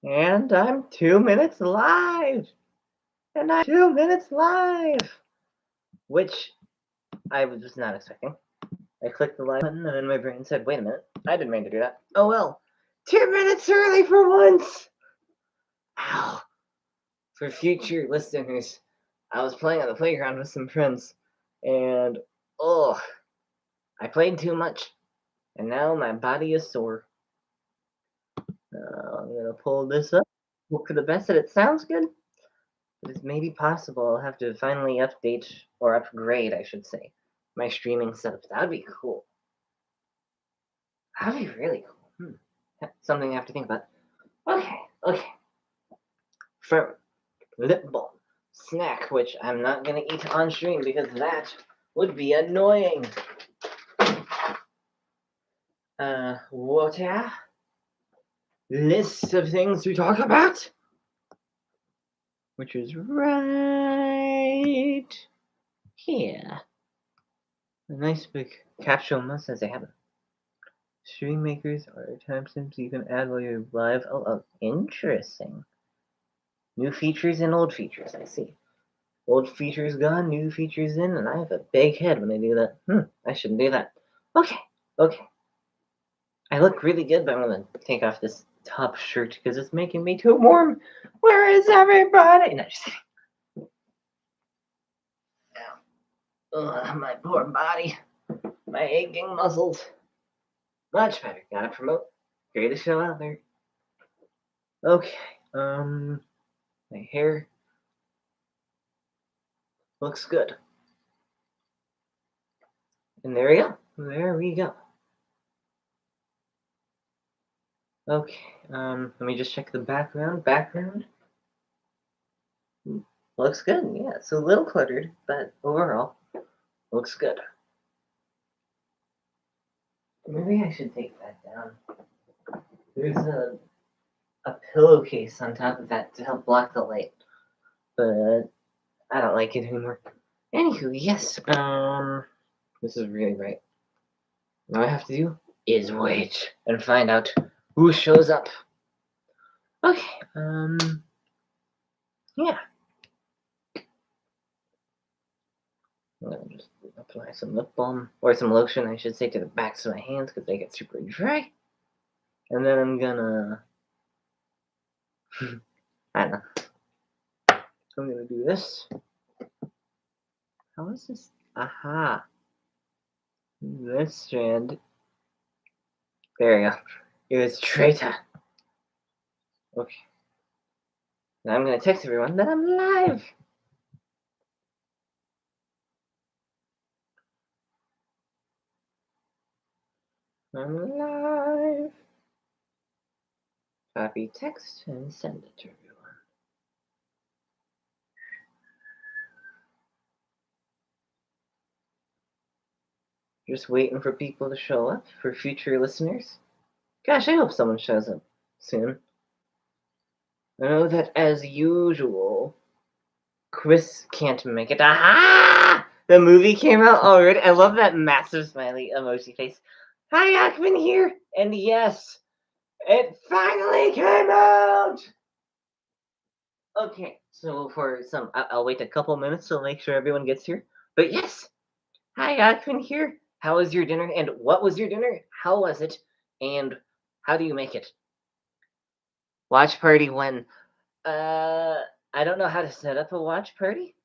And I'm 2 minutes live! And I'm 2 minutes live! Which I was not expecting. I clicked the live button and then my brain said, wait a minute, I didn't mean to do that. Oh well. 2 minutes early for once! Ow. For future listeners, I was playing on the playground with some friends, and I played too much, and now my body is sore. I'm gonna pull this up. Hope for the best that it sounds good. But it's maybe possible I'll have to finally update, or upgrade, I should say, my streaming setup. That'd be cool. That'd be really cool. Something I have to think about. Okay. For lip balm snack, which I'm not gonna eat on stream because that would be annoying. What? List of things to talk about, which is right here. A nice big capsule must as they have it. Stream makers are timestamps you can add while you're live. Oh, interesting. New features and old features, I see. Old features gone, new features in, and I have a big head when I do that. I shouldn't do that. Okay. I look really good, but I'm gonna take off this top shirt because it's making me too warm. Where is everybody? No, just kidding. My poor body. My aching muscles. Much better. Gotta promote. Greatest show out there. Okay. My hair looks good. And there we go. Okay. Let me just check the background. Looks good. Yeah, it's a little cluttered, but overall, looks good. Maybe I should take that down. There's a pillowcase on top of that to help block the light, but I don't like it anymore. Anywho, yes. This is really bright. All I have to do is wait and find out who shows up. Okay. Yeah. I'm gonna just apply some lip balm, or some lotion, I should say, to the backs of my hands because they get super dry. And then I'm gonna, I don't know. I'm gonna do this. How is this? Aha. This strand. There we go. It was traitor. Okay. Now I'm gonna text everyone that I'm live. I'm live. Copy text and send it to everyone. Just waiting for people to show up for future listeners. Gosh, I hope someone shows up soon. I know that as usual, Chris can't make it. Aha! The movie came out already. I love that massive smiley emoji face. Hi, Ackman here, and yes, it finally came out! Okay, so for some, I'll wait a couple minutes to make sure everyone gets here. But yes, hi, Ackman here. How was your dinner? And what was your dinner? How was it? And how do you make it? Watch party when? I don't know how to set up a watch party.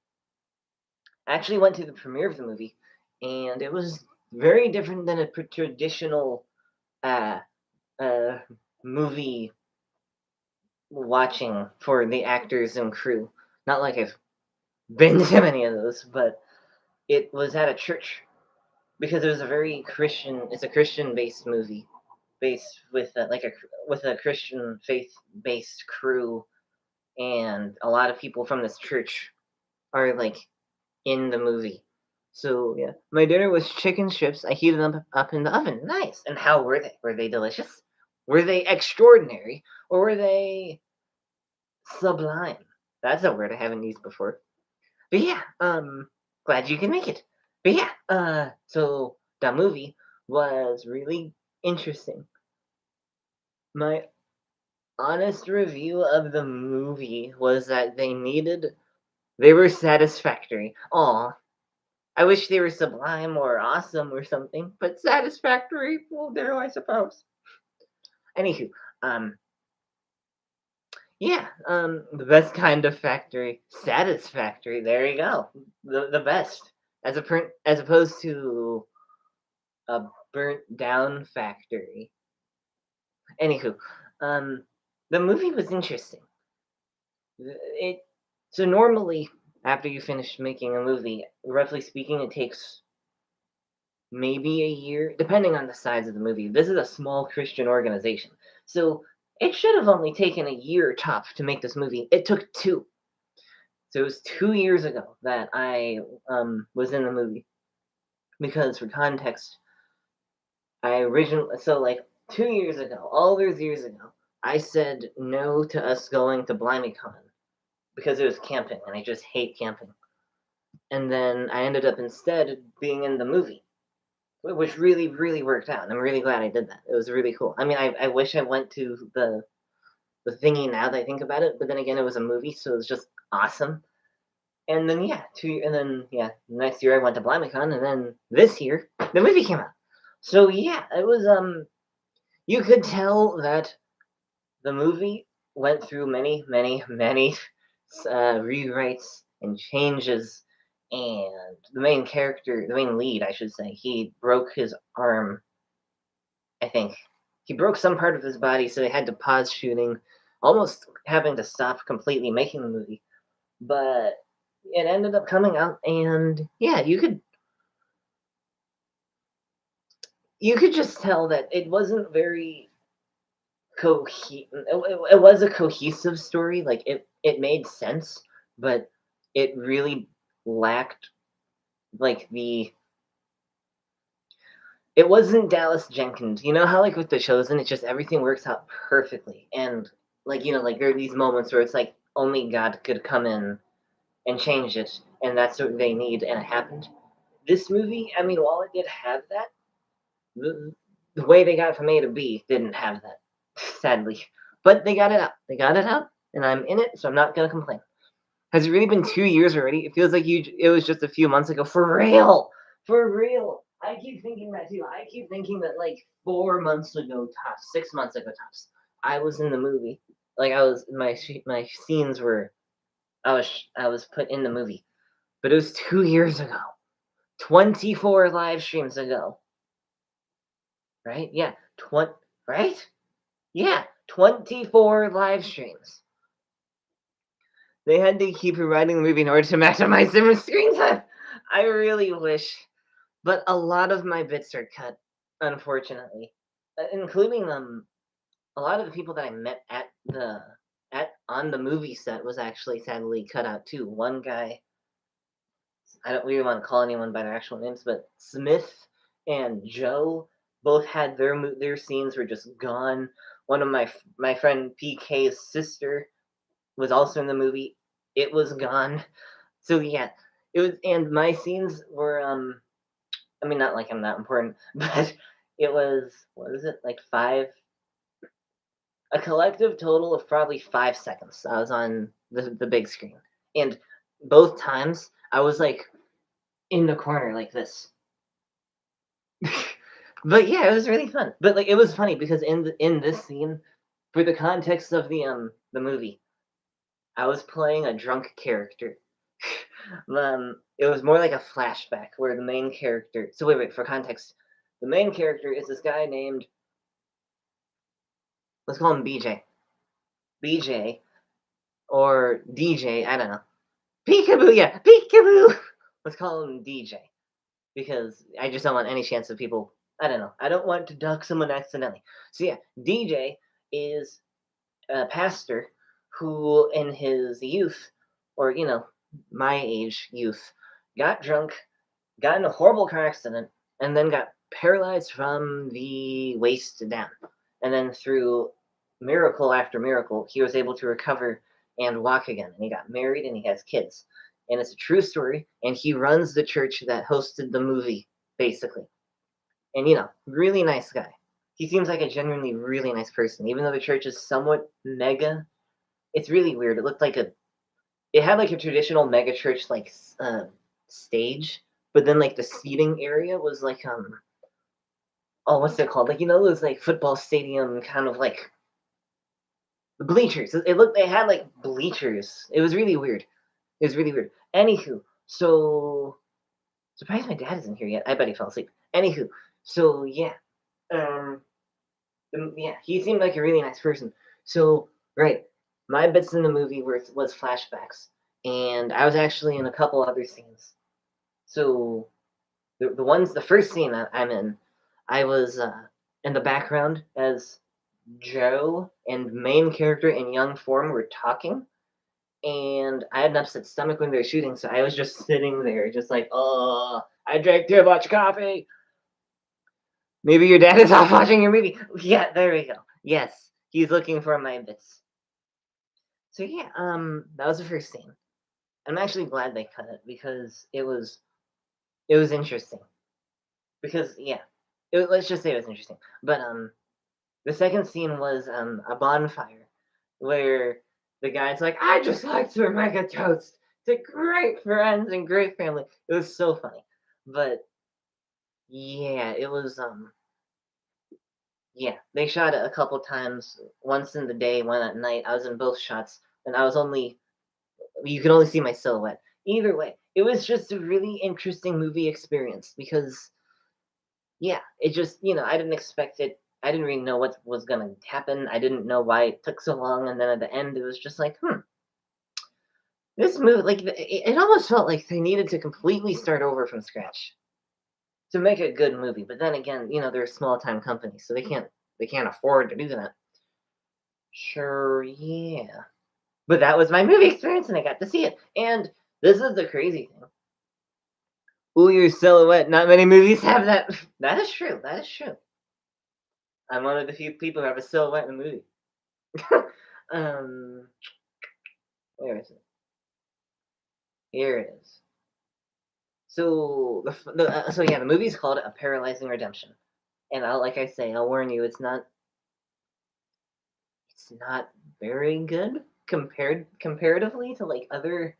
I actually went to the premiere of the movie, and it was very different than a traditional uh, movie watching for the actors and crew. Not like I've been to many of those, but it was at a church because it was a very Christian. It's a Christian-based movie, based with a Christian faith-based crew, and a lot of people from this church are like in the movie. So yeah, my dinner was chicken strips. I heated them up in the oven. Nice. And how were they? Were they delicious? Were they extraordinary? Or were they sublime? That's a word I haven't used before. But yeah, glad you can make it. But yeah, so the movie was really interesting. My honest review of the movie was that they were satisfactory. Aw, I wish they were sublime or awesome or something, but satisfactory, well, there, I suppose. Anywho, um, yeah, the best kind of factory, satisfactory. There you go, the best, as opposed to a burnt down factory. Anywho, um, the movie was interesting. It so normally after you finish making a movie, roughly speaking, it takes maybe a year, depending on the size of the movie. This is a small Christian organization, so it should have only taken a year top to make this movie. It took two. So it was 2 years ago that I was in the movie. Because for context, I originally like 2 years ago, all those years ago, I said no to us going to BlimeyCon because it was camping, and I just hate camping. And then I ended up instead being in the movie, which really, really worked out. And I'm really glad I did that. It was really cool. I mean, I wish I went to the thingy now that I think about it, but then again, it was a movie, so it was just awesome. And then next year I went to BlimeyCon, and then this year the movie came out. So yeah, it was you could tell that the movie went through many, many, many rewrites and changes, and the main lead, I should say, he broke his arm. I think he broke some part of his body, so they had to pause shooting, almost having to stop completely making the movie. But it ended up coming out, and yeah, you could just tell that it wasn't very it was a cohesive story. Like it made sense, but it really lacked like the it wasn't Dallas Jenkins. You know how like with The Chosen, it's just everything works out perfectly, and like like there are these moments where it's like only God could come in and change it, and that's what they need, and it happened. This movie, I mean, while it did have that, the, the way they got from A to B didn't have that, sadly. But they got it out. They got it out, and I'm in it, so I'm not gonna complain. Has it really been 2 years already? It feels like it was just a few months ago. For real, for real. I keep thinking that too. I keep thinking that like 4 months ago, tops, 6 months ago, tops. I was in the movie. Like I was my scenes were. I was put in the movie, but it was 2 years ago. 24 live streams ago. Right? Yeah. Right? Yeah. 24 live streams. They had to keep rewriting the movie in order to maximize their screen time. I really wish. But a lot of my bits are cut, unfortunately. Including a lot of the people that I met at on the movie set was actually sadly cut out too. One guy, I don't really want to call anyone by their actual names, but Smith and Joe both had their scenes were just gone. One of my friend PK's sister was also in the movie. It was gone. So yeah, it was, and my scenes were I mean, not like I'm that important, but it was what is it like a collective total of probably 5 seconds. I was on the big screen, and both times I was like in the corner like this. But yeah, it was really fun. But like it was funny because in this scene, for the context of the movie, I was playing a drunk character. It was more like a flashback where the main character. So wait, for context, the main character is this guy named, let's call him BJ. BJ or DJ. I don't know. Peekaboo, yeah, peekaboo. Let's call him DJ because I just don't want any chance of people. I don't know. I don't want to duck someone accidentally. So yeah, DJ is a pastor who, in his youth, or my age youth, got drunk, got in a horrible car accident, and then got paralyzed from the waist down. And then through miracle after miracle, he was able to recover and walk again. And he got married and he has kids. And it's a true story. And he runs the church that hosted the movie, basically. And really nice guy. he seems like a genuinely really nice person, even though the church is somewhat mega. It's really weird. It had like a traditional mega church like stage, but then like the seating area was like oh, what's it called? Like those like football stadium kind of like bleachers. It looked they had like bleachers. It was really weird. It was really weird. Anywho, so surprised my dad isn't here yet. I bet he fell asleep. Anywho, so yeah, um, yeah, he seemed like a really nice person. So right, my bits in the movie was flashbacks, and I was actually in a couple other scenes. So the first scene I'm in, I was in the background as Joe and main character in young form were talking, and I had an upset stomach when they were shooting, so I was just sitting there, just like, oh, I drank too much coffee. Maybe your dad is off watching your movie. Yeah, there we go. Yes, he's looking for my bits. So yeah, that was the first scene. I'm actually glad they cut it because it was interesting. Because yeah, let's just say it was interesting. But the second scene was a bonfire where the guy's like, I just like to make a toast to great friends and great family. It was so funny. But yeah, it was yeah, they shot it a couple times, once in the day, one at night. I was in both shots, and I was only you could only see my silhouette. Either way, it was just a really interesting movie experience because yeah, it just I didn't expect it. I didn't really know what was gonna happen. I didn't know why it took so long, and then at the end, it was just like, this movie, like it almost felt like they needed to completely start over from scratch to make a good movie. But then again, they're a small time company, so they can't afford to do that. Sure, yeah. But that was my movie experience, and I got to see it. And this is the crazy thing. Ooh, your silhouette. Not many movies have that. That is true. That is true. I'm one of the few people who have a silhouette in a movie. um, where is it? Here it is. So yeah, the movie's called A Paralyzing Redemption, and like I say, I'll warn you, it's not very good comparatively to like other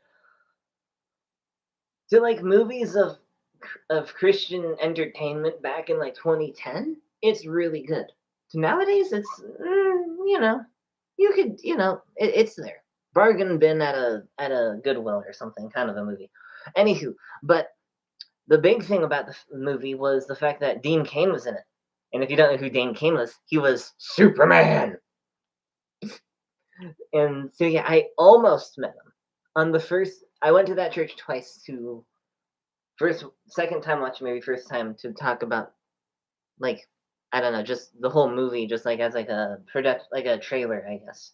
to like movies of Christian entertainment back in like 2010. It's really good. To nowadays, it's you could it's there bargain bin at a Goodwill or something kind of a movie. Anywho, but the big thing about the movie was the fact that Dean Cain was in it. And if you don't know who Dean Cain was, he was Superman. And so yeah, I almost met him on the first. I went to that church twice to second time watching movie, first time to talk about like I don't know, just the whole movie, just like as like a product, like a trailer, I guess.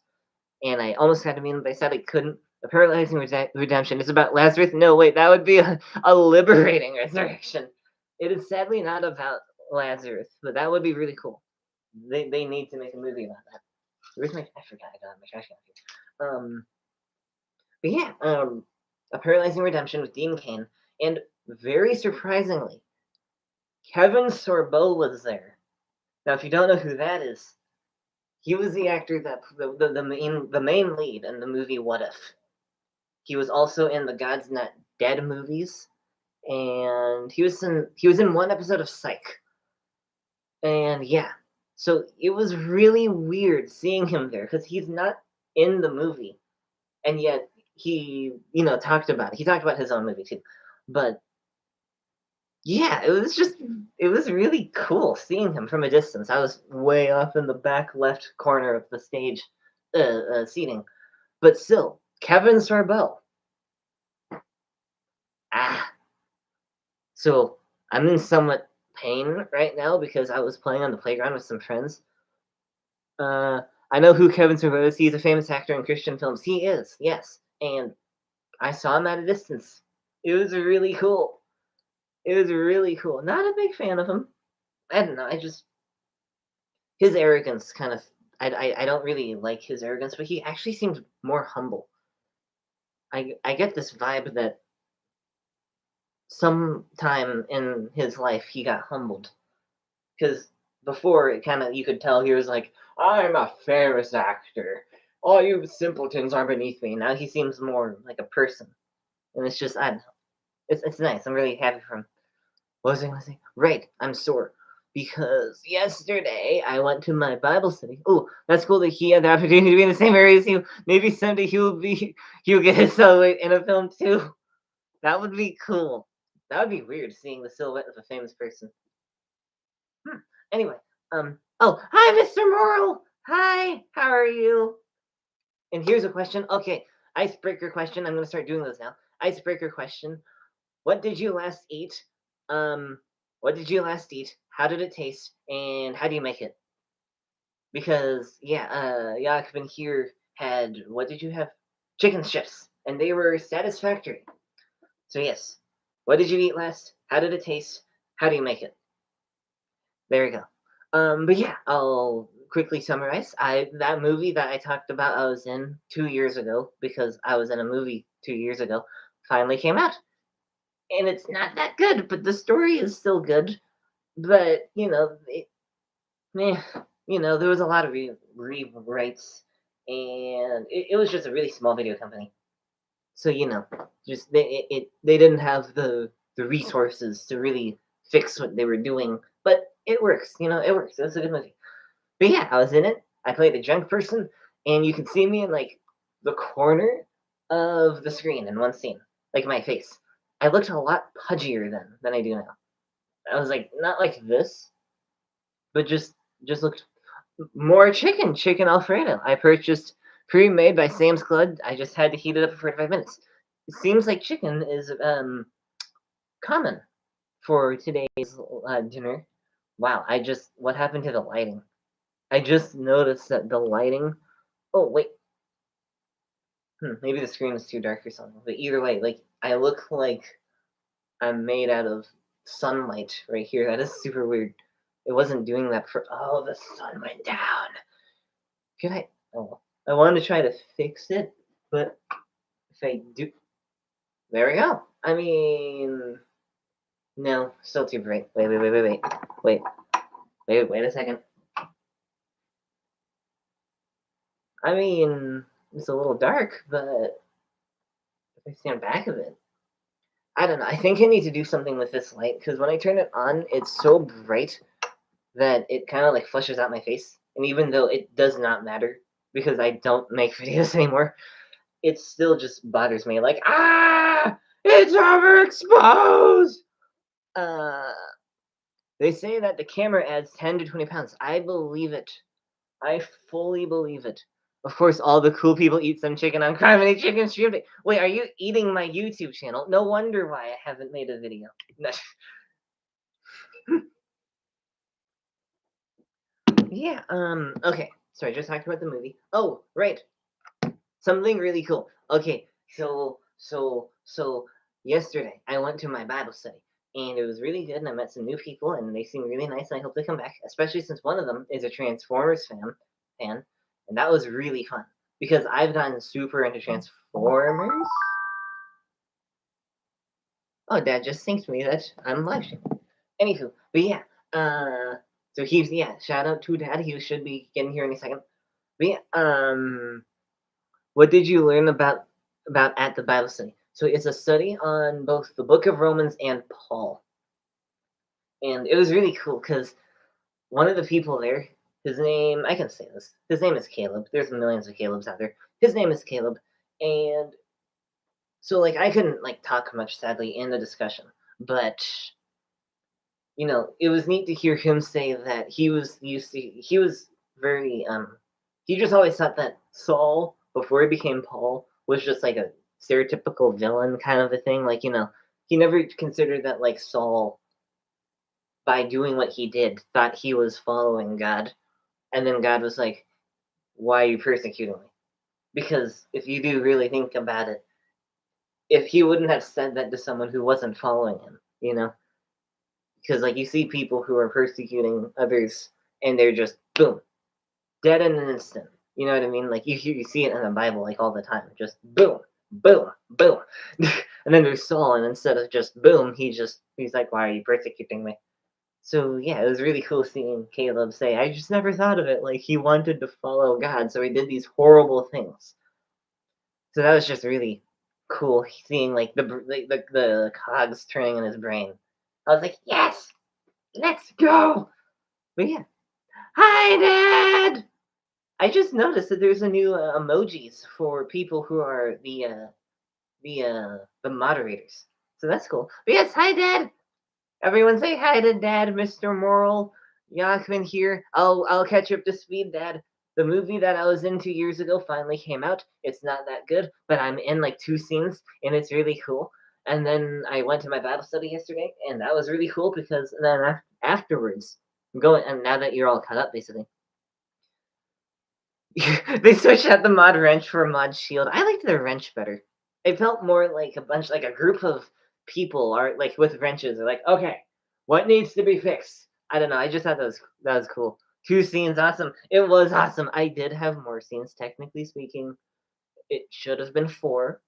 And I almost had to meet him, but I said I couldn't. A Paralyzing Redemption is about Lazarus. No, wait, that would be a liberating resurrection. It is sadly not about Lazarus, but that would be really cool. They need to make a movie about that. Where's my? I forgot. I got my trash can here. But yeah, a Paralyzing Redemption with Dean Cain, and very surprisingly, Kevin Sorbo was there. Now, if you don't know who that is, he was the actor that the main lead in the movie What If. He was also in the God's Not Dead movies, and he was in one episode of Psych. And yeah, so it was really weird seeing him there because he's not in the movie, and yet he talked about it. He talked about his own movie too, but yeah, it was really cool seeing him from a distance. I was way off in the back left corner of the stage seating, but still, Kevin Sorbo. Ah, so I'm in somewhat pain right now because I was playing on the playground with some friends. Uh, I know who Kevin Sorbo is. He's a famous actor in Christian films. He is, yes, and I saw him at a distance. It was really cool. It was really cool. Not a big fan of him. I don't know. I just his arrogance kind of I don't really like his arrogance, but he actually seemed more humble. I get this vibe that sometime in his life he got humbled because before it kind of you could tell he was like, I'm a famous actor. All you simpletons are beneath me. Now he seems more like a person, and it's just I don't know. It's nice. I'm really happy for him. What was I gonna say? Right, I'm sore because yesterday I went to my Bible study. Oh, that's cool that he had the opportunity to be in the same area as you. Maybe someday he'll get his silhouette in a film too. That would be cool. That would be weird seeing the silhouette of a famous person. Anyway, oh, hi, Mr. Morrill. Hi, how are you? And here's a question. Okay, icebreaker question. I'm gonna start doing those now. Icebreaker question. What did you last eat? Um, what did you last eat? How did it taste? And how do you make it? Because yeah, Yakubin here had what did you have? Chicken strips, and they were satisfactory. So yes, what did you eat last? How did it taste? How do you make it? There you go. But yeah, I'll quickly summarize. I that movie that I talked about I was in 2 years ago because I was in a movie 2 years ago finally came out. And it's not that good, but the story is still good. But meh, there was a lot of rewrites, and it was just a really small video company. So just they didn't have the resources to really fix what they were doing, but it works. It works. It was a good movie. But yeah, I was in it. I played a junk person, and you can see me in like the corner of the screen in one scene, like my face. I looked a lot pudgier then than I do now. I was like not like this, but just looked more chicken Alfredo. I purchased pre-made by Sam's Club. I just had to heat it up for 45 minutes. It seems like chicken is common for today's dinner. Wow, what happened to the lighting? I just noticed that the lighting. Oh wait, maybe the screen is too dark or something. But either way, like I look like I'm made out of sunlight right here. That is super weird. It wasn't doing that for. Oh, the sun went down. Can I? Oh, I wanted to try to fix it, but if I do, there we go. I mean, no, still too bright. Wait a second. I mean, it's a little dark, but if I stand back of it, I don't know. I think I need to do something with this light because when I turn it on, it's so bright that it kind of like flushes out my face. And even though it does not matter because I don't make videos anymore, it still just bothers me. Like, it's overexposed. Uh, they say that the camera adds 10 to 20 pounds. I believe it. I fully believe it. Of course, all the cool people eat some chicken on Criminy Chicken Stream Day. Wait, are you eating my YouTube channel? No wonder why I haven't made a video. Yeah, okay. So I just talked about the movie. Oh, right. Something really cool. Okay, so yesterday I went to my Bible study and it was really good and I met some new people and they seem really nice and I hope they come back, especially since one of them is a Transformers fan, and that was really fun because I've gotten super into Transformers. Oh, Dad just synced me that I'm live streaming. Anywho, but yeah, so shout out to Dad. He should be getting here any second. But yeah, what did you learn about at the Bible study? So it's a study on both the Book of Romans and Paul, and it was really cool because one of the people there, his name I can say this. His name is Caleb. There's millions of Calebs out there. His name is Caleb, and so like I couldn't like talk much sadly in the discussion, but it was neat to hear him say that he was very he just always thought that Saul before he became Paul was just like a stereotypical villain kind of a thing. Like, he never considered that like Saul by doing what he did thought he was following God. And then God was like, why are you persecuting me? Because if you do really think about it, if he wouldn't have said that to someone who wasn't following him. Because like you see people who are persecuting others and they're just boom dead in an instant. You know what I mean? Like you see it in the Bible like all the time, just boom, boom, boom. And then there's Saul, and instead of just boom, he's like, why are you persecuting me? So yeah, it was really cool seeing Caleb say, "I just never thought of it." Like he wanted to follow God, so he did these horrible things. So that was just really cool seeing like the cogs turning in his brain. I was like, "Yes, let's go!" But yeah, hi, Dad. I just noticed that there's a new emojis for people who are the moderators. So that's cool. But yes, hi, Dad. Everyone say hi to Dad, Mr. Moral. Yachman here. I'll catch you up to speed, Dad. The movie that I was in 2 years ago finally came out. It's not that good, but I'm in like two scenes, and it's really cool. And then I went to my Bible study yesterday, and that was really cool because then afterwards, going and now that you're all caught up, basically, they switched out the mod wrench for mod shield. I liked the wrench better. It felt more like like a group of people are like with wrenches. They're like, okay, what needs to be fixed? I don't know. I just thought that was cool. Two scenes, awesome. It was awesome. I did have more scenes, technically speaking. It should have been four,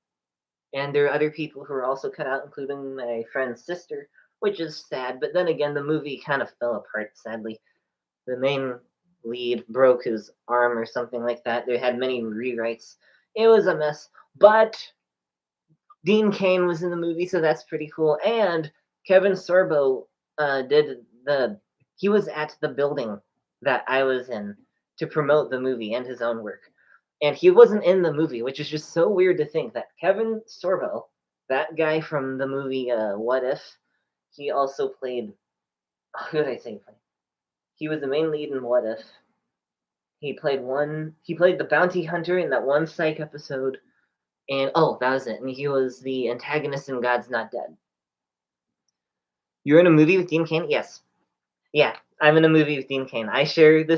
and there are other people who are also cut out, including my friend's sister, which is sad. But then again, the movie kind of fell apart, sadly. The main lead broke his arm or something like that. They had many rewrites. It was a mess. But Dean Cain was in the movie, so that's pretty cool. And Kevin Sorbo did the. He was at the building that I was in to promote the movie and his own work. And he wasn't in the movie, which is just so weird to think that Kevin Sorbo, that guy from the movie What If, he also played. Who did I say he played? He was the main lead in What If. He played the bounty hunter in that one psych episode, and oh, that was it. And he was the antagonist in God's Not Dead. You're in a movie with Dean Cain? Yes. Yeah, I'm in a movie with Dean Cain. I share the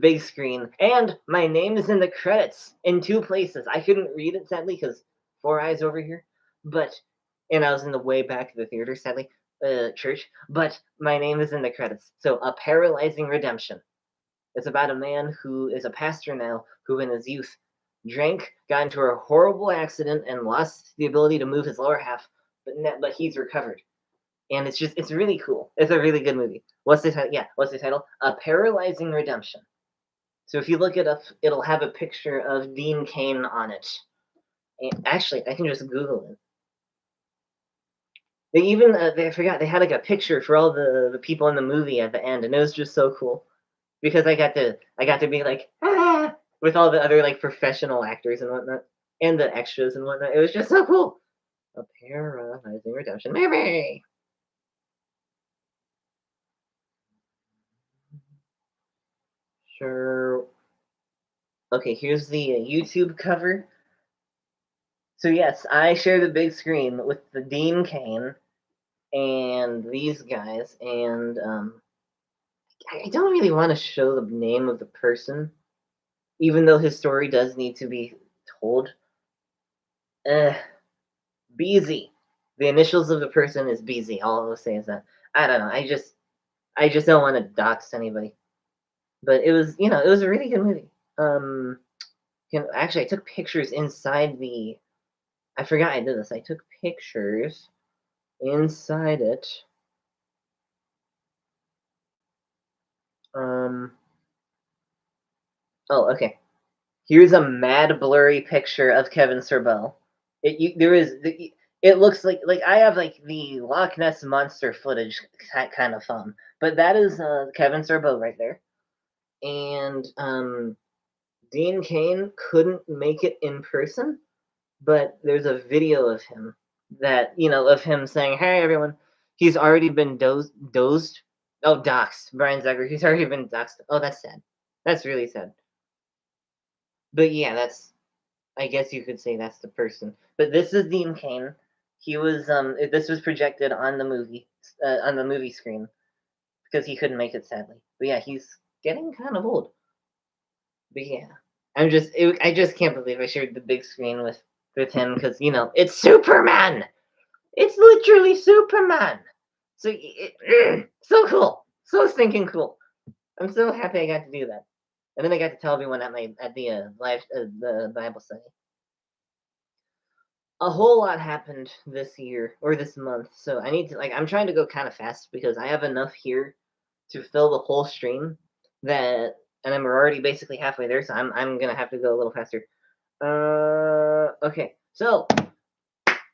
big screen, and my name is in the credits in two places. I couldn't read it sadly because four eyes over here, but and I was in the way back of the theater sadly, church. But my name is in the credits. So a paralyzing redemption. It's about a man who is a pastor now who, in his youth, drank, got into a horrible accident, and lost the ability to move his lower half. But he's recovered, and it's really cool. It's a really good movie. What's the title? Yeah, what's the title? A Paralyzing Redemption. So if you look it up, it'll have a picture of Dean Cain on it. And actually, I can just Google it. They even they forgot they had like a picture for all the people in the movie at the end, and it was just so cool because I got to be like with all the other like professional actors and whatnot, and the extras and whatnot. It was just so cool. A Paralyzing Redemption, maybe. Sure. Okay, here's the YouTube cover. So yes, I share the big screen with the Dean Cain and these guys, and I don't really want to show the name of the person, even though his story does need to be told. Uh, BZ. The initials of the person is BZ. All I'll say is that. I don't know. I just don't want to dox anybody. But it was a really good movie. Actually, I took pictures inside the. I forgot I did this. I took pictures inside it. Um. Oh, okay. Here's a mad blurry picture of Kevin Sorbo. It looks like I have like the Loch Ness monster footage kind of phone, but that is Kevin Sorbo right there. And Dean Cain couldn't make it in person, but there's a video of him of him saying, "Hey everyone," he's already been dozed. Oh, doxed. Brian Zegger. He's already been doxed. Oh, that's sad. That's really sad. But yeah, that's I guess you could say that's the person. But this is Dean Cain. He was this was projected on the movie screen because he couldn't make it sadly. But yeah, he's getting kind of old. But yeah, I just can't believe I shared the big screen with him because it's Superman. It's literally Superman. So so cool, so stinking cool. I'm so happy I got to do that, and then I got to tell everyone at the live the Bible study. a whole lot happened this year or this month, so I need to I'm trying to go kind of fast because I have enough here to fill the whole stream that, and then we're already basically halfway there, so I'm gonna have to go a little faster. Okay, so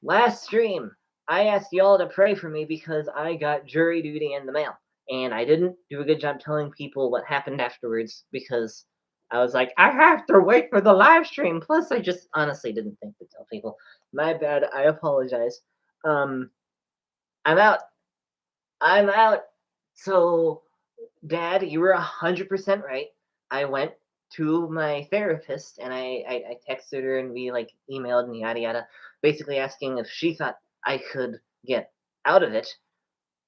last stream, I asked y'all to pray for me because I got jury duty in the mail. And I didn't do a good job telling people what happened afterwards because I was like, I have to wait for the live stream. Plus, I just honestly didn't think to tell people. My bad. I apologize. Um, I'm out. I'm out. So, Dad, you were 100% right. I went to my therapist and I texted her and we emailed and yada yada, basically asking if she thought I could get out of it.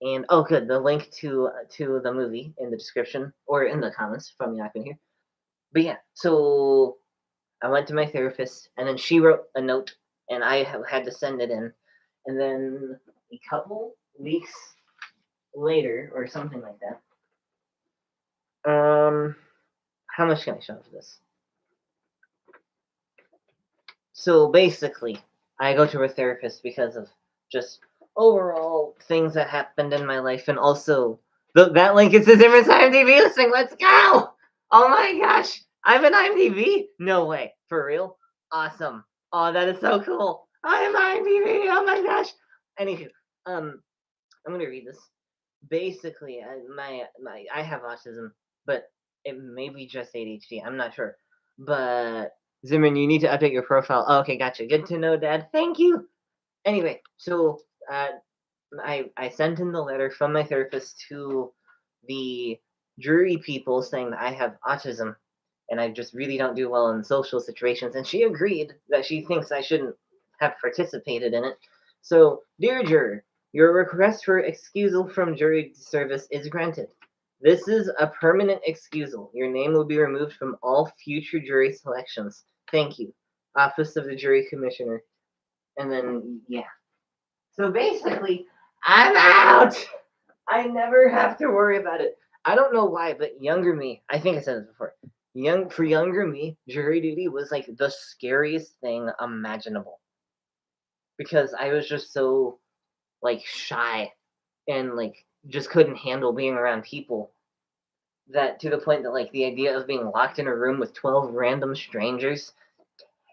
And oh, good, the link to the movie in the description or in the comments from you not been here. But yeah, so I went to my therapist and then she wrote a note and I had to send it in, and then a couple weeks later or something like that. How much can I show for this? So basically, I go to a therapist because of just overall things that happened in my life, and also that link is the difference IMDb listing. Let's go! Oh my gosh, I'm an IMDb? No way, for real? Awesome! Oh, that is so cool. I'm IMDb. Oh my gosh. Anywho, I'm gonna read this. Basically, I have autism, but it may be just ADHD. I'm not sure, but Zimmerman, you need to update your profile. Oh, okay, gotcha. Good to know, Dad. Thank you. Anyway, so I sent in the letter from my therapist to the jury people saying that I have autism and I just really don't do well in social situations, and she agreed that she thinks I shouldn't have participated in it. So, dear juror, your request for excusal from jury service is granted. This is a permanent excusal. Your name will be removed from all future jury selections. Thank you. Office of the Jury Commissioner. And then, yeah. So basically, I'm out! I never have to worry about it. I don't know why, but younger me, I think I said this before. For younger me, jury duty was like the scariest thing imaginable. Because I was just so shy and just couldn't handle being around people, that to the point that the idea of being locked in a room with 12 random strangers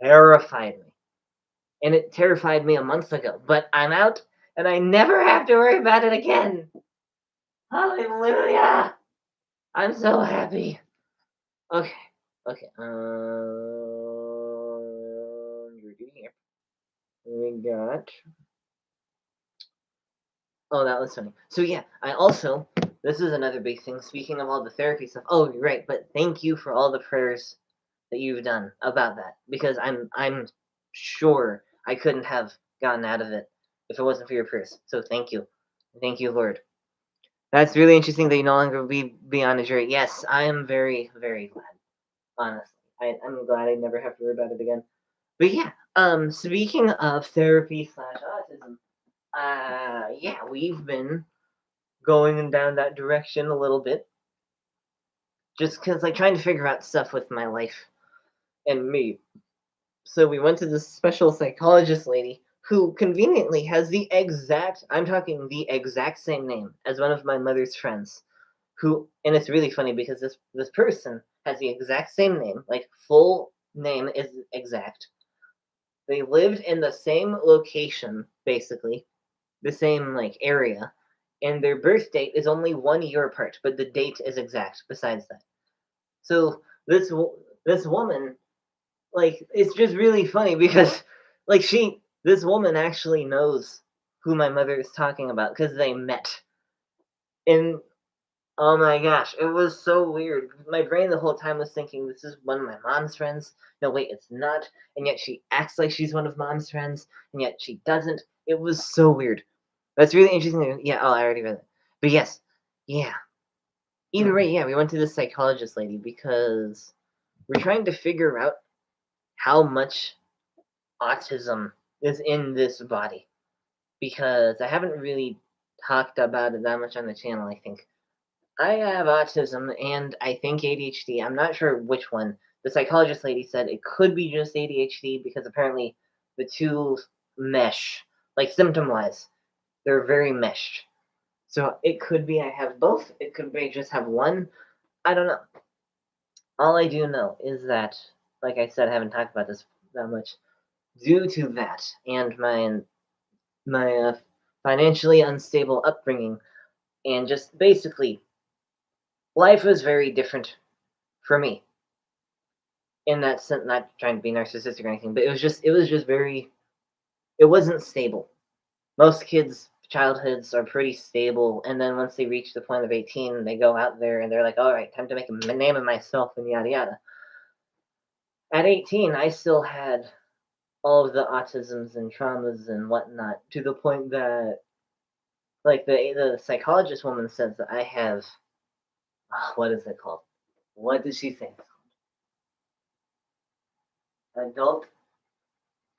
terrified me. And it terrified me a month ago, but I'm out and I never have to worry about it again. Hallelujah! I'm so happy. Okay, okay. You're doing here. We got. Oh, that was funny. So yeah, I also. This is another big thing. Speaking of all the therapy stuff. Oh, you're right. But thank you for all the prayers that you've done about that, because I'm sure I couldn't have gotten out of it if it wasn't for your prayers. So thank you, Lord. That's really interesting that you no longer be on a jury. Yes, I am very very glad. Honestly, I'm glad I never have to worry about it again. But yeah, speaking of therapy slash autism, yeah, we've been going down that direction a little bit, just because trying to figure out stuff with my life and me. So we went to this special psychologist lady who conveniently has I'm talking the exact same name as one of my mother's friends, and it's really funny because this person has the exact same name, full name is exact. They lived in the same location, basically, the same area, and their birth date is only 1 year apart, but the date is exact besides that. So this woman, it's just really funny because this woman actually knows who my mother is talking about because they met. And oh my gosh, it was so weird. My brain the whole time was thinking this is one of my mom's friends. No, wait, it's not. And yet she acts like she's one of mom's friends, and yet she doesn't. It was so weird. That's really interesting. Yeah, oh, I already read it. But yes, yeah. Either way, yeah, we went to this psychologist lady because we're trying to figure out how much autism is in this body. Because I haven't really talked about it that much on the channel, I think. I have autism and I think ADHD. I'm not sure which one. The psychologist lady said it could be just ADHD because apparently the two mesh, like symptom-wise. They're very meshed. So it could be I have both. It could be I just have one. I don't know. All I do know is that, like I said, I haven't talked about this that much. Due to that and my financially unstable upbringing, and just basically, life was very different for me in that sense. Not trying to be narcissistic or anything, but it was just very. It wasn't stable. Most kids' childhoods are pretty stable, and then once they reach the point of 18, they go out there and they're like, all right, time to make a name of myself and yada yada. At 18, I still had all of the autisms and traumas and whatnot, to the point that, like, the psychologist woman says that I have, what is it called? What did she say? Adult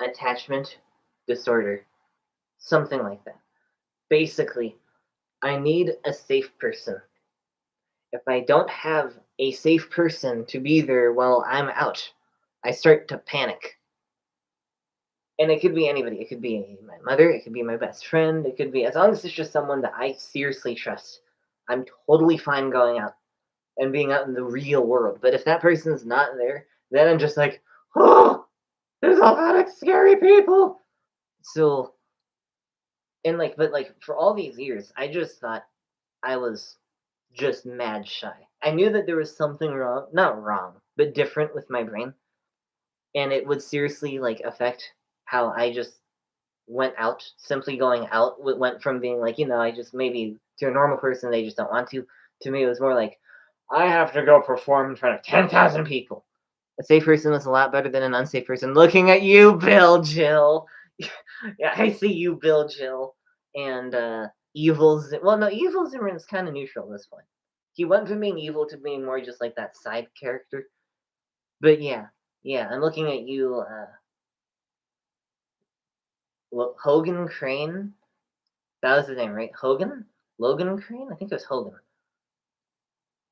attachment disorder, something like that. Basically, I need a safe person. If I don't have a safe person to be there while I'm out, I start to panic. And it could be anybody. It could be my mother. It could be my best friend. It could be, as long as it's just someone that I seriously trust, I'm totally fine going out and being out in the real world. But if that person's not there, then I'm just like, oh, there's all that scary people. So, and like, but like for all these years, I just thought I was just mad shy. I knew that there was something wrong, not wrong, but different with my brain, and it would seriously like affect how I just went out. Simply going out went from being like, I just maybe to a normal person they just don't want to me it was more like I have to go perform in front of 10,000 people. A safe person was a lot better than an unsafe person. Looking at you, Bill Jill. Yeah, I see you, Bill Jill. And well, no, Evil Zimmerman's kind of neutral at this point. He went from being evil to being more just like that side character. But yeah, yeah, I'm looking at you, Hogan Crane. That was the name, right? Hogan? Logan Crane? I think it was Hogan.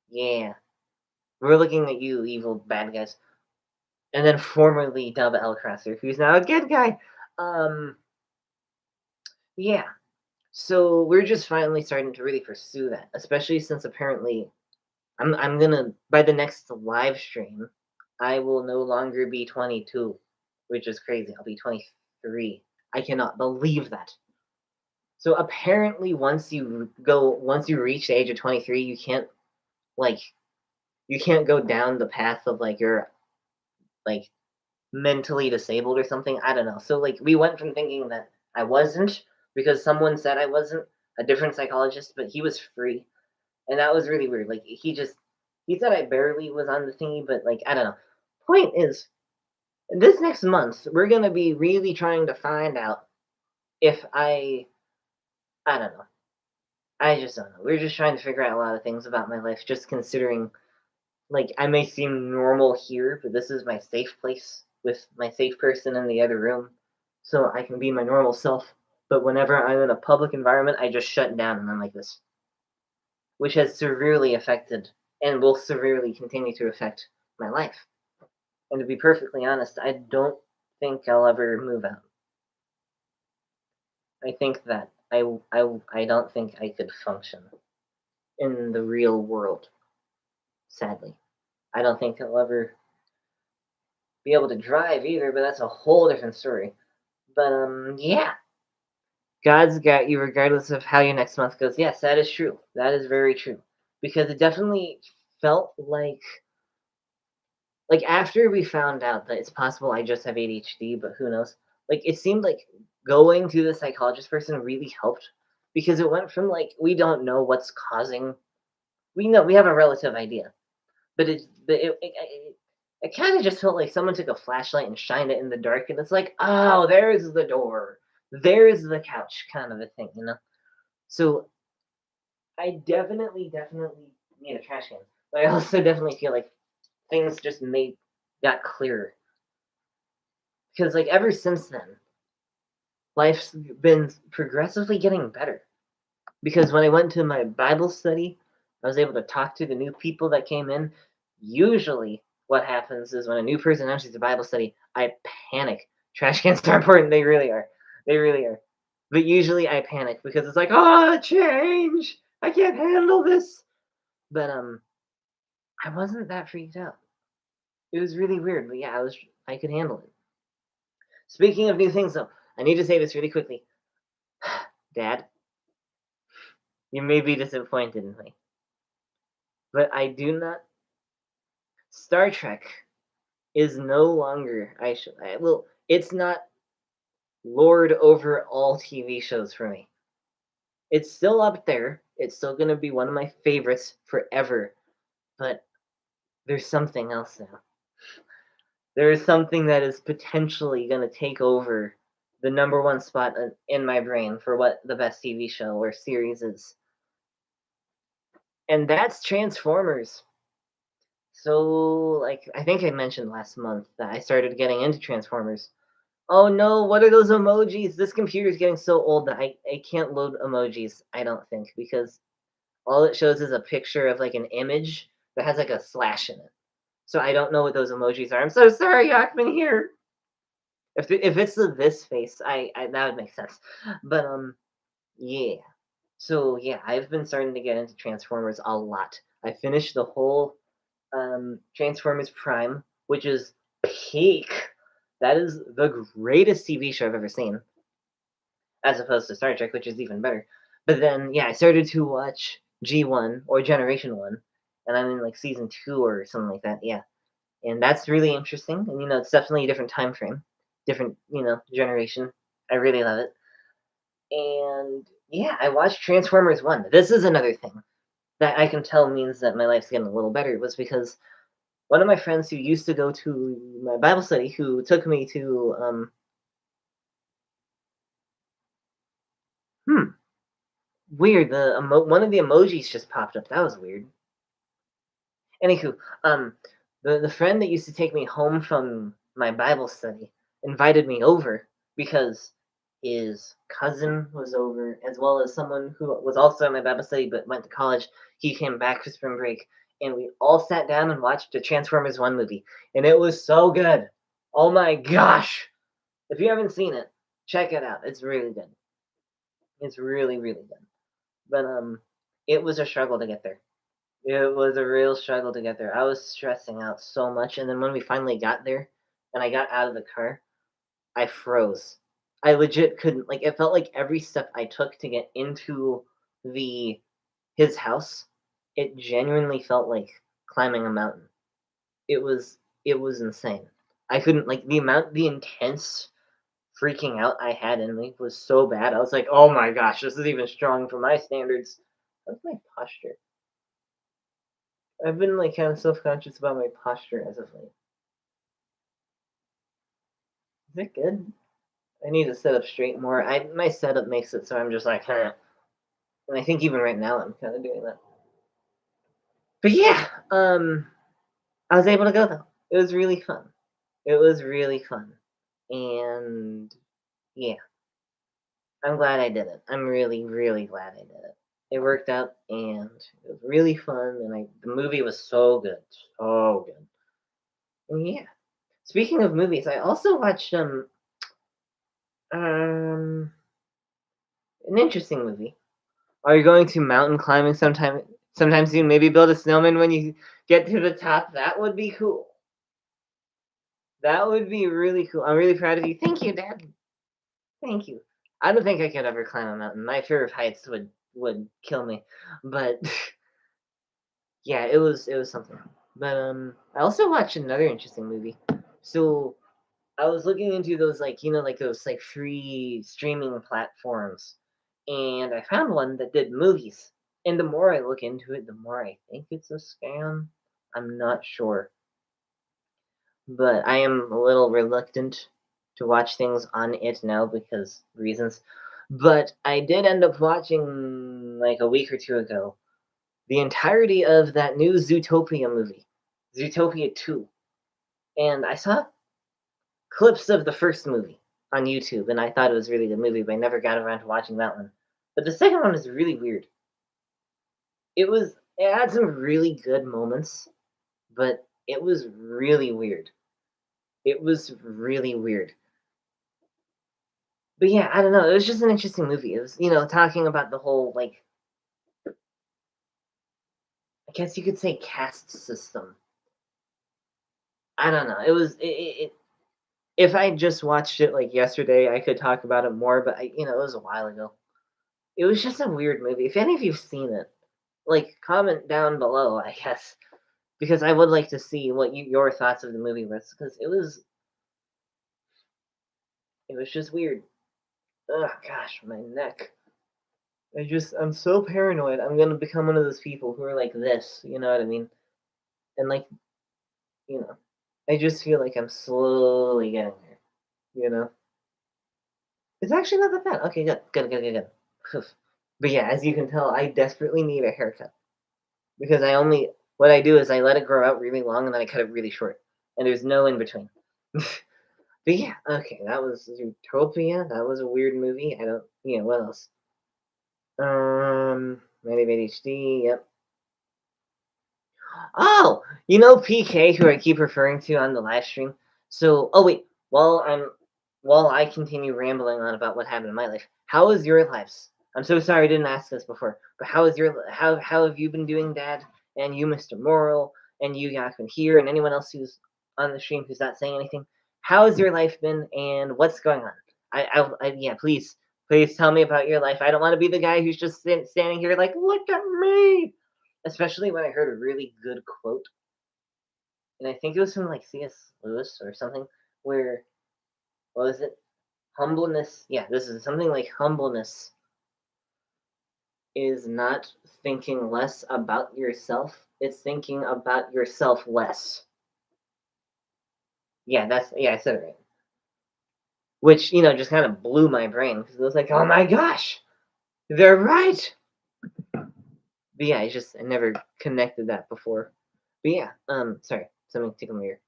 Yeah. We're looking at you, evil bad guys. And then formerly Dub L. Crasser, who's now a good guy. Um, yeah. So we're just finally starting to really pursue that, especially since apparently I'm gonna, by the next live stream, I will no longer be 22, which is crazy. I'll be 23. I cannot believe that. So apparently, once you reach the age of 23, like you can't go down the path of like you're like mentally disabled or something. I don't know. So like we went from thinking that I wasn't because someone said I wasn't, a different psychologist, but he was free, and that was really weird. Like he said I barely was on the thingy, but like I don't know. Point is, this next month we're gonna be really trying to find out if I don't know. I just don't know. We're just trying to figure out a lot of things about my life, just considering, like, I may seem normal here, but this is my safe place with my safe person in the other room, so I can be my normal self. But whenever I'm in a public environment, I just shut down and I'm like this, which has severely affected and will severely continue to affect my life. And to be perfectly honest, I don't think I'll ever move out. I think that I don't think I could function in the real world, sadly. I don't think I'll ever be able to drive either, but that's a whole different story. But yeah, God's got you regardless of how your next month goes. Yes, that is true. That is very true. Because it definitely felt like after we found out that it's possible I just have ADHD, but who knows? Like it seemed like going to the psychologist person really helped because it went from like we don't know what's causing, we know we have a relative idea, but it kind of just felt like someone took a flashlight and shined it in the dark, and it's like, oh, there's the door, there's the couch, kind of a thing. So I definitely need a trash can, but I also definitely feel like things just got clearer because like ever since then, life's been progressively getting better. Because when I went to my Bible study, I was able to talk to the new people that came in. Usually, what happens is when a new person enters the Bible study, I panic. Trash cans are important; they really are. They really are. But usually I panic because it's like, "Oh, change! I can't handle this." But, I wasn't that freaked out. It was really weird, but yeah, I could handle it. Speaking of new things, though, I need to say this really quickly. Dad, you may be disappointed in me, but I do not. Star Trek is no longer. Well, it's not lord over all TV shows for me. It's still up there. It's still gonna be one of my favorites forever. But there's something else now. There is something that is potentially gonna take over the number one spot in my brain for what the best TV show or series is, and that's Transformers. So, like, I think I mentioned last month that I started getting into Transformers. Oh no, what are those emojis? This computer is getting so old that I can't load emojis, I don't think, because all it shows is a picture of like an image that has like a slash in it. So I don't know what those emojis are. I'm so sorry, Yakman here. If it's the this face, I that would make sense. But yeah. So yeah, I've been starting to get into Transformers a lot. I finished the whole Transformers Prime, which is peak. That is the greatest TV show I've ever seen, as opposed to Star Trek, which is even better. But then, yeah, I started to watch G1 or Generation 1, and I'm in like season 2 or something like that. Yeah. And that's really interesting. And, it's definitely a different time frame, different, generation. I really love it. And yeah, I watched Transformers 1. This is another thing that I can tell means that my life's getting a little better was because one of my friends who used to go to my Bible study, who took me to weird, one of the emojis just popped up. That was weird. Anywho, the friend that used to take me home from my Bible study invited me over because his cousin was over, as well as someone who was also at my Bible study but went to college. He came back for spring break, and we all sat down and watched the Transformers 1 movie, and it was so good. Oh my gosh! If you haven't seen it, check it out. It's really good. It's really, really good. But it was a struggle to get there. It was a real struggle to get there. I was stressing out so much, and then when we finally got there, and I got out of the car, I froze. I legit couldn't, like, it felt like every step I took to get into the his house, it genuinely felt like climbing a mountain. It was insane. I couldn't, like, the intense freaking out I had in me was so bad. I was like, "Oh my gosh, this is even strong for my standards." What's my posture? I've been like kind of self-conscious about my posture as of late. Is it good? I need to sit up straight more. I My setup makes it so I'm just like, huh. And I think even right now I'm kind of doing that. But yeah, I was able to go though. It was really fun. It was really fun, and yeah, I'm glad I did it. I'm really, really glad I did it. It worked out, and it was really fun. And the movie was so good, so good. And yeah, speaking of movies, I also watched um an interesting movie. Are you going to mountain climbing sometime soon? Maybe build a snowman when you get to the top. That would be cool. That would be really cool. I'm really proud of you. Thank you, Dad. Thank you. I don't think I could ever climb a mountain. My fear of heights would kill me. But yeah, it was something. But I also watched another interesting movie. So I was looking into those, like, like those like free streaming platforms, and I found one that did movies. And the more I look into it, the more I think it's a scam. I'm not sure, but I am a little reluctant to watch things on it now because reasons. But I did end up watching like a week or two ago the entirety of that new Zootopia movie, Zootopia 2. And I saw clips of the first movie on YouTube, and I thought it was a really good movie, but I never got around to watching that one. But the second one is really weird. It had some really good moments, but it was really weird. It was really weird. But yeah, I don't know. It was just an interesting movie. It was, talking about the whole, like, I guess you could say caste system. I don't know. It was if I just watched it like yesterday, I could talk about it more, but it was a while ago. It was just a weird movie. If any of you've seen it, like comment down below, I guess, because I would like to see what your thoughts of the movie was, because it was just weird. Oh gosh, my neck. I'm so paranoid. I'm gonna become one of those people who are like this. You know what I mean? And like, you know, I just feel like I'm slowly getting there. You know, it's actually not that bad. Okay, good, good, good, good, good. Phew. But yeah, as you can tell, I desperately need a haircut because what I do is I let it grow out really long and then I cut it really short, and there's no in between. But yeah, okay, that was Utopia. That was a weird movie. I don't, what else? Maybe ADHD. Yep. Oh, PK, who I keep referring to on the live stream. So, oh wait, while I continue rambling on about what happened in my life, how is your lives? I'm so sorry I didn't ask this before, but how have you been doing, Dad? And you, Mr. Moral, and you, Yakman here, and anyone else who's on the stream who's not saying anything. How has your life been, and what's going on? Yeah, please tell me about your life. I don't want to be the guy who's just standing here like, look at me. Especially when I heard a really good quote, and I think it was from like C.S. Lewis or something, where what was it? Humbleness. Yeah, this is something like humbleness is not thinking less about yourself; it's thinking about yourself less. Yeah, I said it right. Which just kind of blew my brain because it was like, oh my gosh, they're right. But yeah, I never connected that before. But yeah, sorry, something tickled my ear.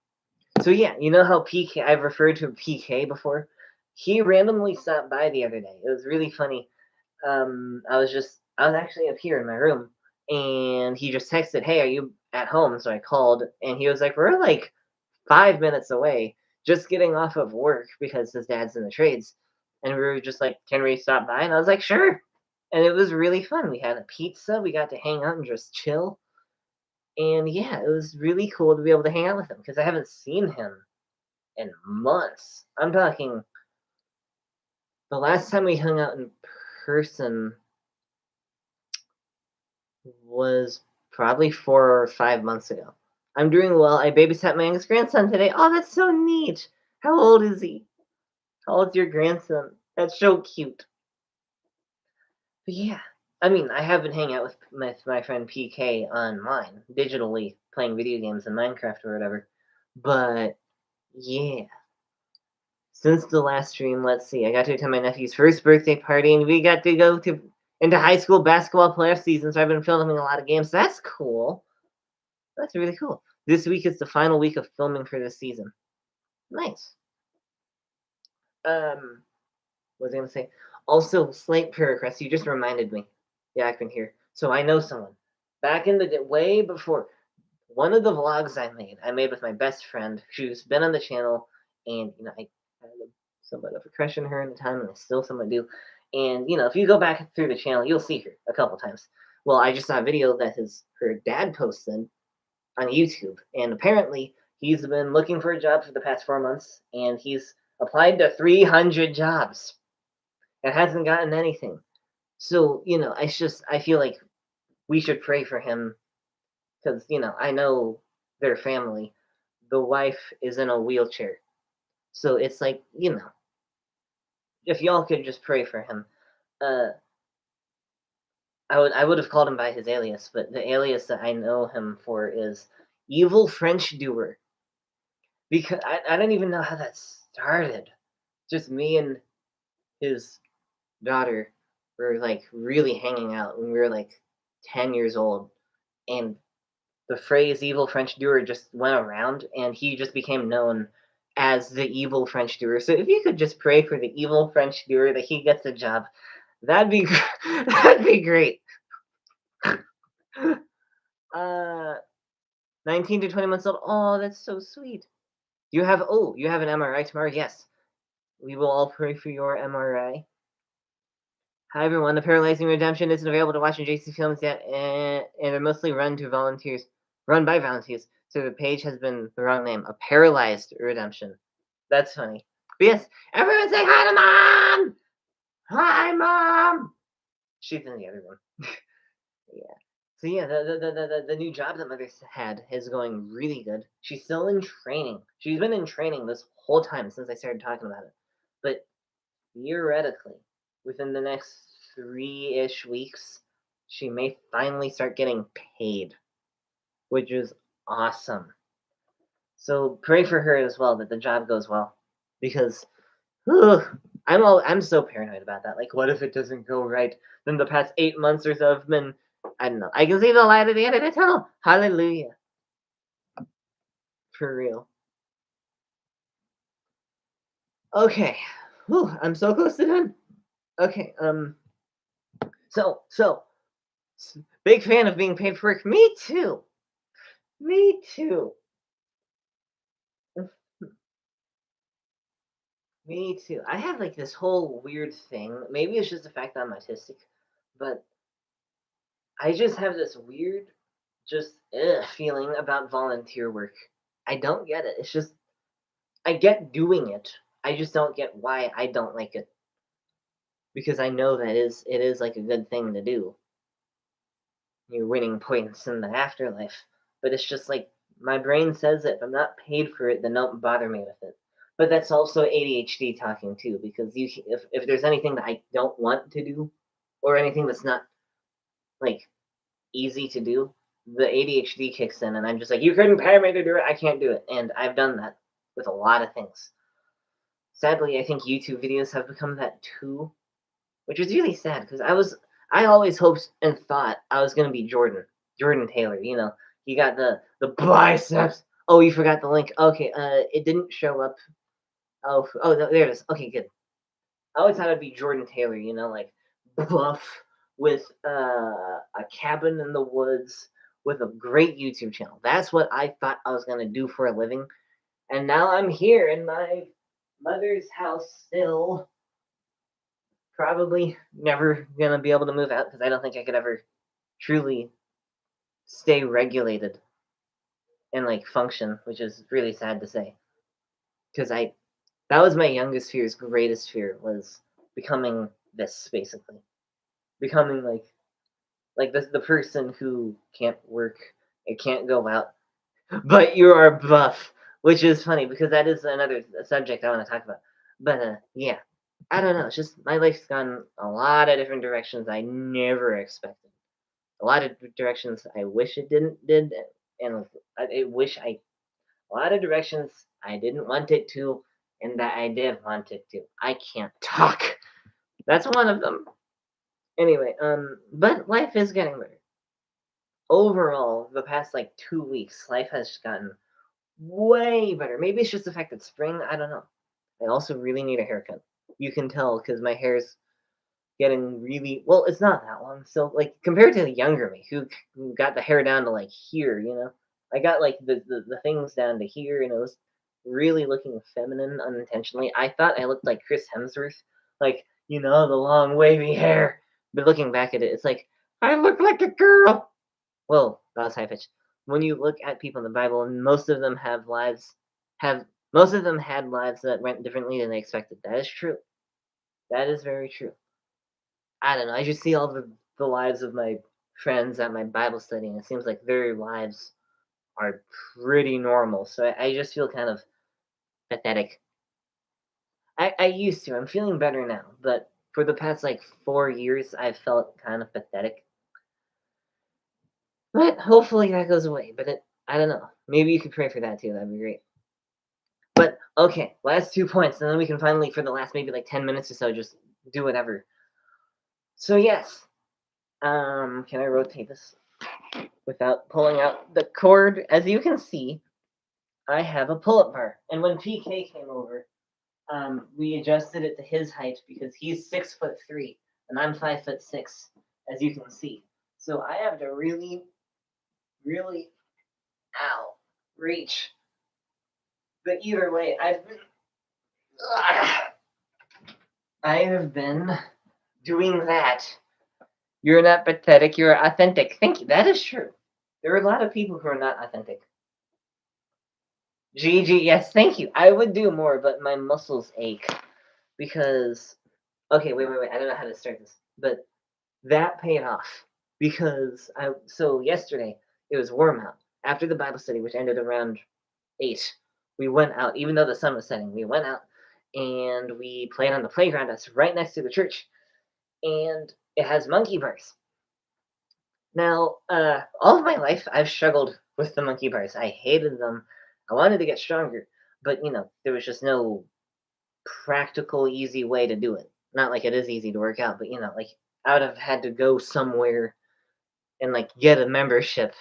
So yeah, you know how PK, I've referred to PK before. He randomly stopped by the other day. It was really funny. I was actually up here in my room, and he just texted, "Hey, are you at home?" So I called, and he was like, "We're like 5 minutes away, just getting off of work because his dad's in the trades." And we were just like, "Can we stop by?" And I was like, "Sure." And it was really fun. We had a pizza. We got to hang out and just chill. And yeah, it was really cool to be able to hang out with him because I haven't seen him in months. I'm talking the last time we hung out in person was probably 4 or 5 months ago. I'm doing well. I babysat my youngest grandson today. Oh, that's so neat. How old is he? How old's your grandson? That's so cute. But yeah, I mean, I have been hanging out with my friend PK online, digitally, playing video games and Minecraft or whatever. But yeah, since the last stream, let's see. I got to attend my nephew's first birthday party, and we got to go into high school basketball playoff season. So I've been filming a lot of games. So that's cool. That's really cool. This week is the final week of filming for this season. Nice. What was I gonna say? Also, slight prayer request. You just reminded me. Yeah, I can hear. So I know someone. Back in the day, way before one of the vlogs I made with my best friend, who's been on the channel, and I had somewhat of a crush on her in the time, and I still somewhat do. And if you go back through the channel, you'll see her a couple times. Well, I just saw a video that her dad posted on YouTube, and apparently he's been looking for a job for the past 4 months, and he's applied to 300 jobs and hasn't gotten anything. So I feel like we should pray for him because I know their family. The wife is in a wheelchair, so it's like if y'all could just pray for him. Uh, I would have called him by his alias, but the alias that I know him for is Evil French Doer. Because I don't even know how that started. Just me and his daughter were like really hanging out when we were like 10 years old, and the phrase "evil French doer" just went around, and he just became known as the evil French doer. So if you could just pray for the evil French doer that he gets a job, that'd be that'd be great. uh 19 to 20 months old. Oh, that's so sweet. You have an MRI tomorrow? Yes. We will all pray for your MRI. Hi everyone, the Paralyzing Redemption isn't available to watch in JC Films yet, and they're mostly run by volunteers. So the page has been the wrong name, a Paralyzed Redemption. That's funny. But yes, everyone say hi to Mom! Hi, Mom! She's in the other room. Yeah. So yeah, the new job that Mother's had is going really good. She's still in training. She's been in training this whole time since I started talking about it. But theoretically, within the next 3-ish weeks, she may finally start getting paid, which is awesome. So pray for her as well that the job goes well, because I'm so paranoid about that. Like, what if it doesn't go right? Then the past 8 months or so have been, I don't know. I can see the light at the end of the tunnel. Hallelujah, for real. Okay, I'm so close to done. Okay, so big fan of being paid for work. Me too. Me too. Me too. I have like this whole weird thing. Maybe it's just the fact that I'm autistic, but I just have this weird, just feeling about volunteer work. I don't get it. It's just I get doing it. I just don't get why I don't like it because I know that it is like a good thing to do. You're winning points in the afterlife, but it's just like my brain says that if I'm not paid for it, then don't bother me with it. But that's also ADHD talking too, because if there's anything that I don't want to do, or anything that's not like easy to do, the ADHD kicks in, and I'm just like, you couldn't pay me to do it. I can't do it, and I've done that with a lot of things. Sadly, I think YouTube videos have become that too, which is really sad because I always hoped and thought I was gonna be Jordan Taylor. You know, he got the biceps. Oh, you forgot the link. Okay, it didn't show up. Oh, no, there it is. Okay, good. I always thought I'd be Jordan Taylor. You know, like buff with a cabin in the woods with a great YouTube channel. That's what I thought I was gonna do for a living, and now I'm here in my mother's house still. Probably never gonna be able to move out because I don't think I could ever truly stay regulated and like function, which is really sad to say. Because I that was my youngest fear's greatest fear was becoming this basically. Becoming like the person who can't work and can't go out, but you are buff, which is funny because that is another subject I want to talk about. But yeah, I don't know. It's just my life's gone a lot of different directions I never expected. A lot of directions I wish it did, and I wish I a lot of directions I didn't want it to, and that I did want it to. I can't talk. That's one of them. Anyway, but life is getting better. Overall, the past like 2 weeks, life has gotten way better. Maybe it's just the fact that spring. I don't know. I also really need a haircut. You can tell because my hair's getting really well. It's not that long, so like compared to the younger me, who got the hair down to like here, you know, I got like the things down to here, and it was really looking feminine unintentionally. I thought I looked like Chris Hemsworth, like you know the long wavy hair. But looking back at it, it's like I look like a girl. Well, that was high pitch. When you look at people in the Bible, and most of them have most of them had lives that went differently than they expected. That is true. That is very true. I don't know. I just see all the lives of my friends at my Bible study, and it seems like their lives are pretty normal. So I just feel kind of pathetic. I used to. I'm feeling better now, but for the past like 4 years, I've felt kind of pathetic. But hopefully that goes away. But I don't know. Maybe you could pray for that too. That'd be great. But okay, last 2 points, and then we can finally, for the last maybe like 10 minutes or so, just do whatever. So yes, can I rotate this without pulling out the cord? As you can see, I have a pull-up bar, and when PK came over, we adjusted it to his height because he's 6'3" and I'm 5'6", as you can see. So I have to really, really, reach. But either way, I've been. Ugh. I have been doing that. You're not pathetic, you're authentic. Thank you. That is true. There are a lot of people who are not authentic. GG, yes, thank you. I would do more, but my muscles ache because. Okay, wait. I don't know how to start this, but that paid off because So yesterday it was warm out after the Bible study, which ended around 8. We went out, even though the sun was setting. We went out and we played on the playground that's right next to the church, and it has monkey bars. Now, all of my life, I've struggled with the monkey bars. I hated them. I wanted to get stronger, but there was just no practical, easy way to do it. Not like it is easy to work out, but like I would have had to go somewhere and like get a membership,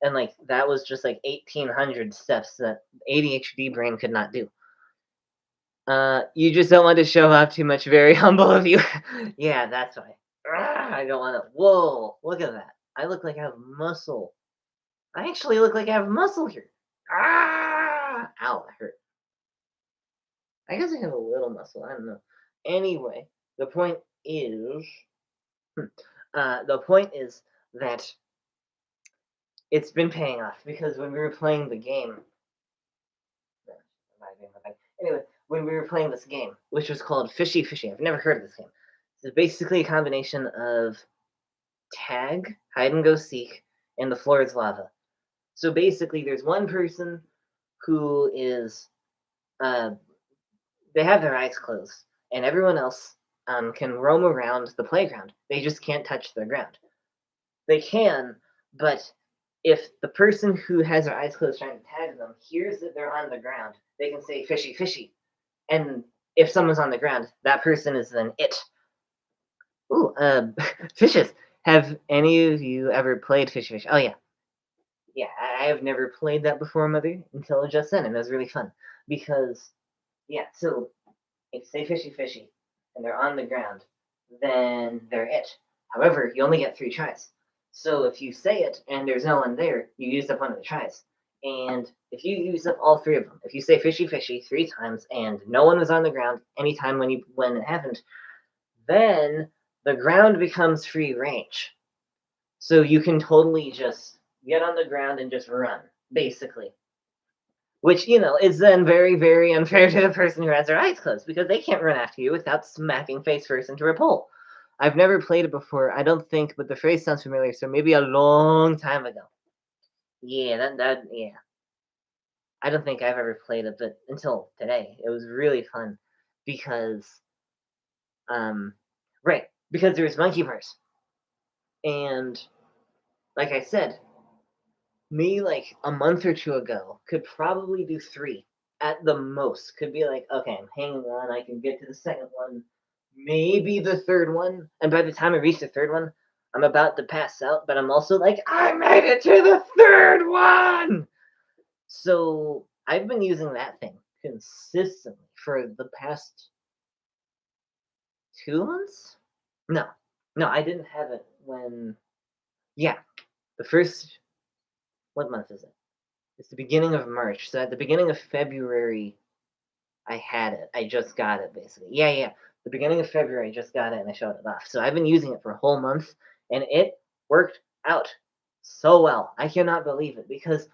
and like that was just like 1,800 steps that ADHD brain could not do. You just don't want to show off too much. Very humble of you. Yeah, that's why. I don't want to. Whoa, look at that. I look like I have muscle. I actually look like I have muscle here. Ow, that hurt. I guess I have a little muscle. I don't know. Anyway, the point is, the point is that it's been paying off because when we were playing the game, anyway, when we were playing this game, which was called Fishy Fishy, I've never heard of this game. It's basically a combination of tag, hide and go seek, and the floor is lava. So basically, there's one person who is, uh, they have their eyes closed, and everyone else can roam around the playground. They just can't touch the ground. They can, but if the person who has their eyes closed trying to tag them hears that they're on the ground, they can say fishy fishy. And if someone's on the ground, that person is then it. Ooh, fishes. Have any of you ever played Fishy Fish? Oh yeah, yeah. I have never played that before, Mother, until just then, and it was really fun because yeah. So if you say Fishy Fishy, and they're on the ground, then they're it. However, you only get 3 tries. So if you say it and there's no one there, you used up one of the tries. And if you use up all 3 of them, if you say fishy fishy 3 times and no one was on the ground anytime when it happened, then the ground becomes free range. So you can totally just get on the ground and just run, basically. Which, is then very, very unfair to the person who has their eyes closed because they can't run after you without smacking face first into a pole. I've never played it before, I don't think, but the phrase sounds familiar, so maybe a long time ago. Yeah, yeah. I don't think I've ever played it, but until today, it was really fun because, um, right, because there's monkey bars. And like I said, me like a month or 2 ago could probably do 3 at the most. Could be like, okay, I'm hanging on, I can get to the second one, maybe the third one, and by the time I reach the third one, I'm about to pass out, but I'm also like, I made it to the third one. So I've been using that thing consistently for the past 2 months. No, no, I didn't have it when. Yeah, the first. What month is it? It's the beginning of March. So at the beginning of February, I had it. I just got it basically. Yeah. The beginning of February, I just got it and I showed it off. So I've been using it for a whole month, and it worked out so well. I cannot believe it because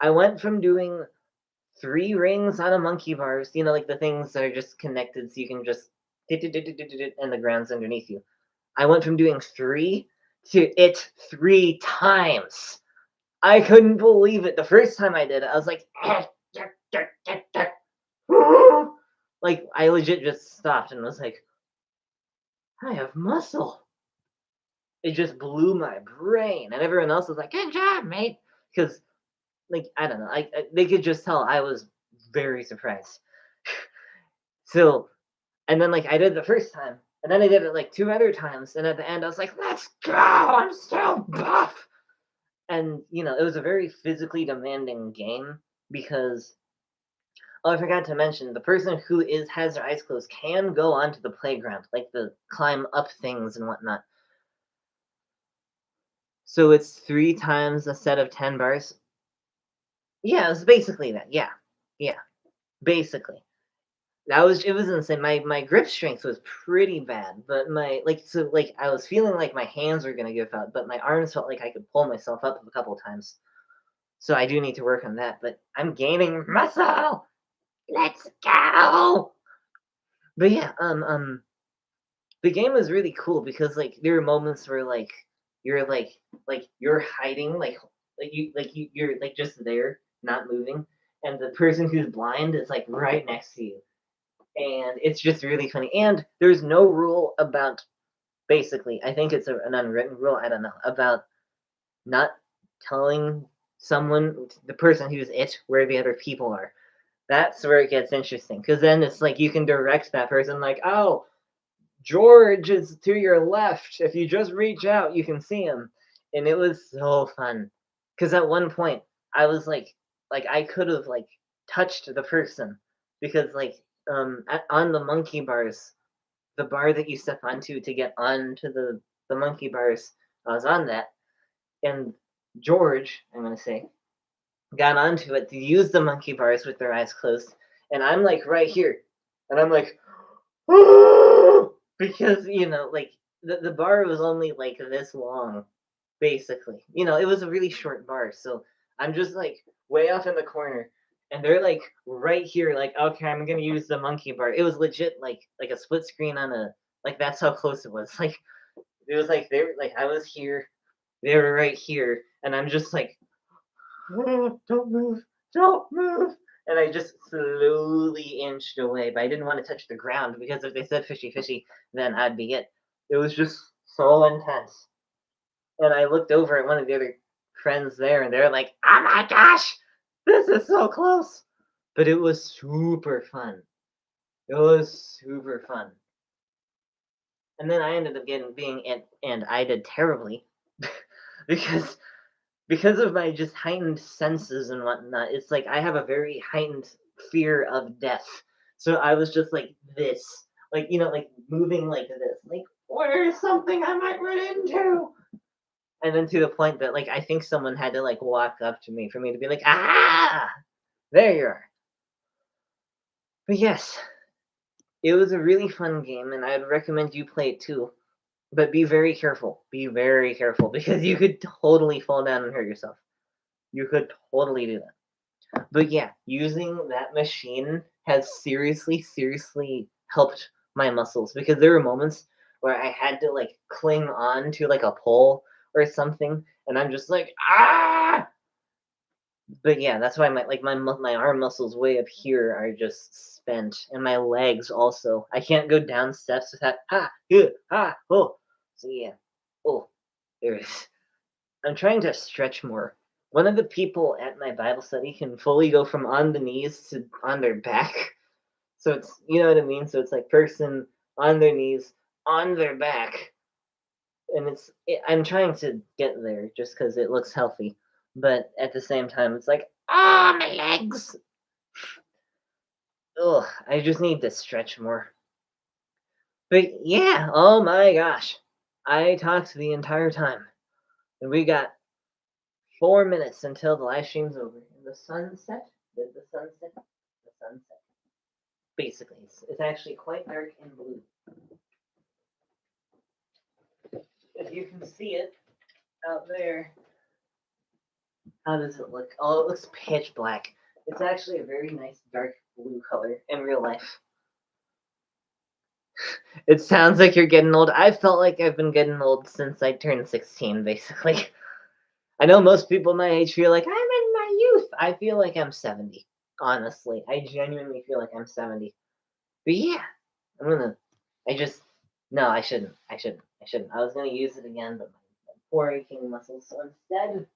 I went from doing 3 rings on a monkey bars, like the things that are just connected, so you can just and the ground's underneath you. I went from doing 3 to it 3 times. I couldn't believe it. The first time I did it, I was like, like I legit just stopped and was like, I have muscle. It just blew my brain, and everyone else was like, "Good job, mate," because like I don't know, they could just tell I was very surprised. So, and then like I did the first time, and then I did it like 2 other times, and at the end I was like, "Let's go! I'm so buff." And it was a very physically demanding game because, oh, I forgot to mention, the person who has their eyes closed can go onto the playground, like the climb up things and whatnot. So it's 3 times a set of 10 bars. Yeah, it's basically that. Yeah, yeah, basically. it was insane. My grip strength was pretty bad, but I was feeling like my hands were gonna give out, but my arms felt like I could pull myself up a couple times. So I do need to work on that, but I'm gaining muscle. Let's go. But yeah, the game was really cool because like there were moments where you're you're hiding you're like just there, not moving, and the person who's blind is like right next to you. And it's just really funny. And there's no rule about basically, I think it's an unwritten rule, I don't know, about not telling someone, the person who's it, where the other people are. That's where it gets interesting because then it's like you can direct that person, like, oh, George is to your left. If you just reach out, you can see him. And it was so fun. Because at one point, I was like I could have like touched the person because on the monkey bars, the bar that you step onto to get onto the monkey bars, I was on that, and George, I'm gonna say, got onto it to use the monkey bars with their eyes closed, and I'm like right here, and I'm like, because like the bar was only like this long, basically. It was a really short bar, so I'm just like way off in the corner, and they're like right here, like, okay, I'm gonna use the monkey bar. It was legit like a split screen on a like that's how close it was. Like it was like they were like I was here, they were right here, and I'm just like, "Oh, don't move, don't move." And I just slowly inched away, but I didn't want to touch the ground because if they said fishy fishy, then I'd be it. It was just so intense. And I looked over at one of the other friends there, and they're like, "Oh my gosh, this is so close!" But it was super fun. It was super fun. And then I ended up getting being it, and I did terribly because of my just heightened senses and whatnot. It's like I have a very heightened fear of death. So I was just like this, like moving like this, like where's something I might run into? And then to the point that like I think someone had to like walk up to me for me to be like, ah, there you are. But yes, it was a really fun game, and I'd recommend you play it too. But be very careful. Be very careful because you could totally fall down and hurt yourself. You could totally do that. But yeah, using that machine has seriously, seriously helped my muscles because there were moments where I had to like cling on to like a pole or something, and I'm just like, ah. But yeah, that's why my arm muscles way up here are just spent, and my legs also. I can't go down steps without oh. So yeah, oh, there it is. I'm trying to stretch more. One of the people at my Bible study can fully go from on the knees to on their back. So it's what I mean. So it's like person on their knees on their back, and I'm trying to get there just because it looks healthy, but at the same time, it's like my legs. Ugh, I just need to stretch more. But yeah, oh my gosh, I talked the entire time, and we got 4 minutes until the live stream's over. And the sunset? Did the sunset? The sunset. Basically, it's actually quite dark and blue. If you can see it out there, how does it look? Oh, it looks pitch black. It's actually a very nice dark blue color in real life. It sounds like you're getting old. I felt like I've been getting old since I turned 16, basically. I know most people my age feel like I'm in my youth. I feel like I'm 70. Honestly, I genuinely feel like I'm 70. But yeah, I'm gonna. I just no, I shouldn't. I shouldn't. I shouldn't. I was gonna use it again, but my poor aching muscles. So instead,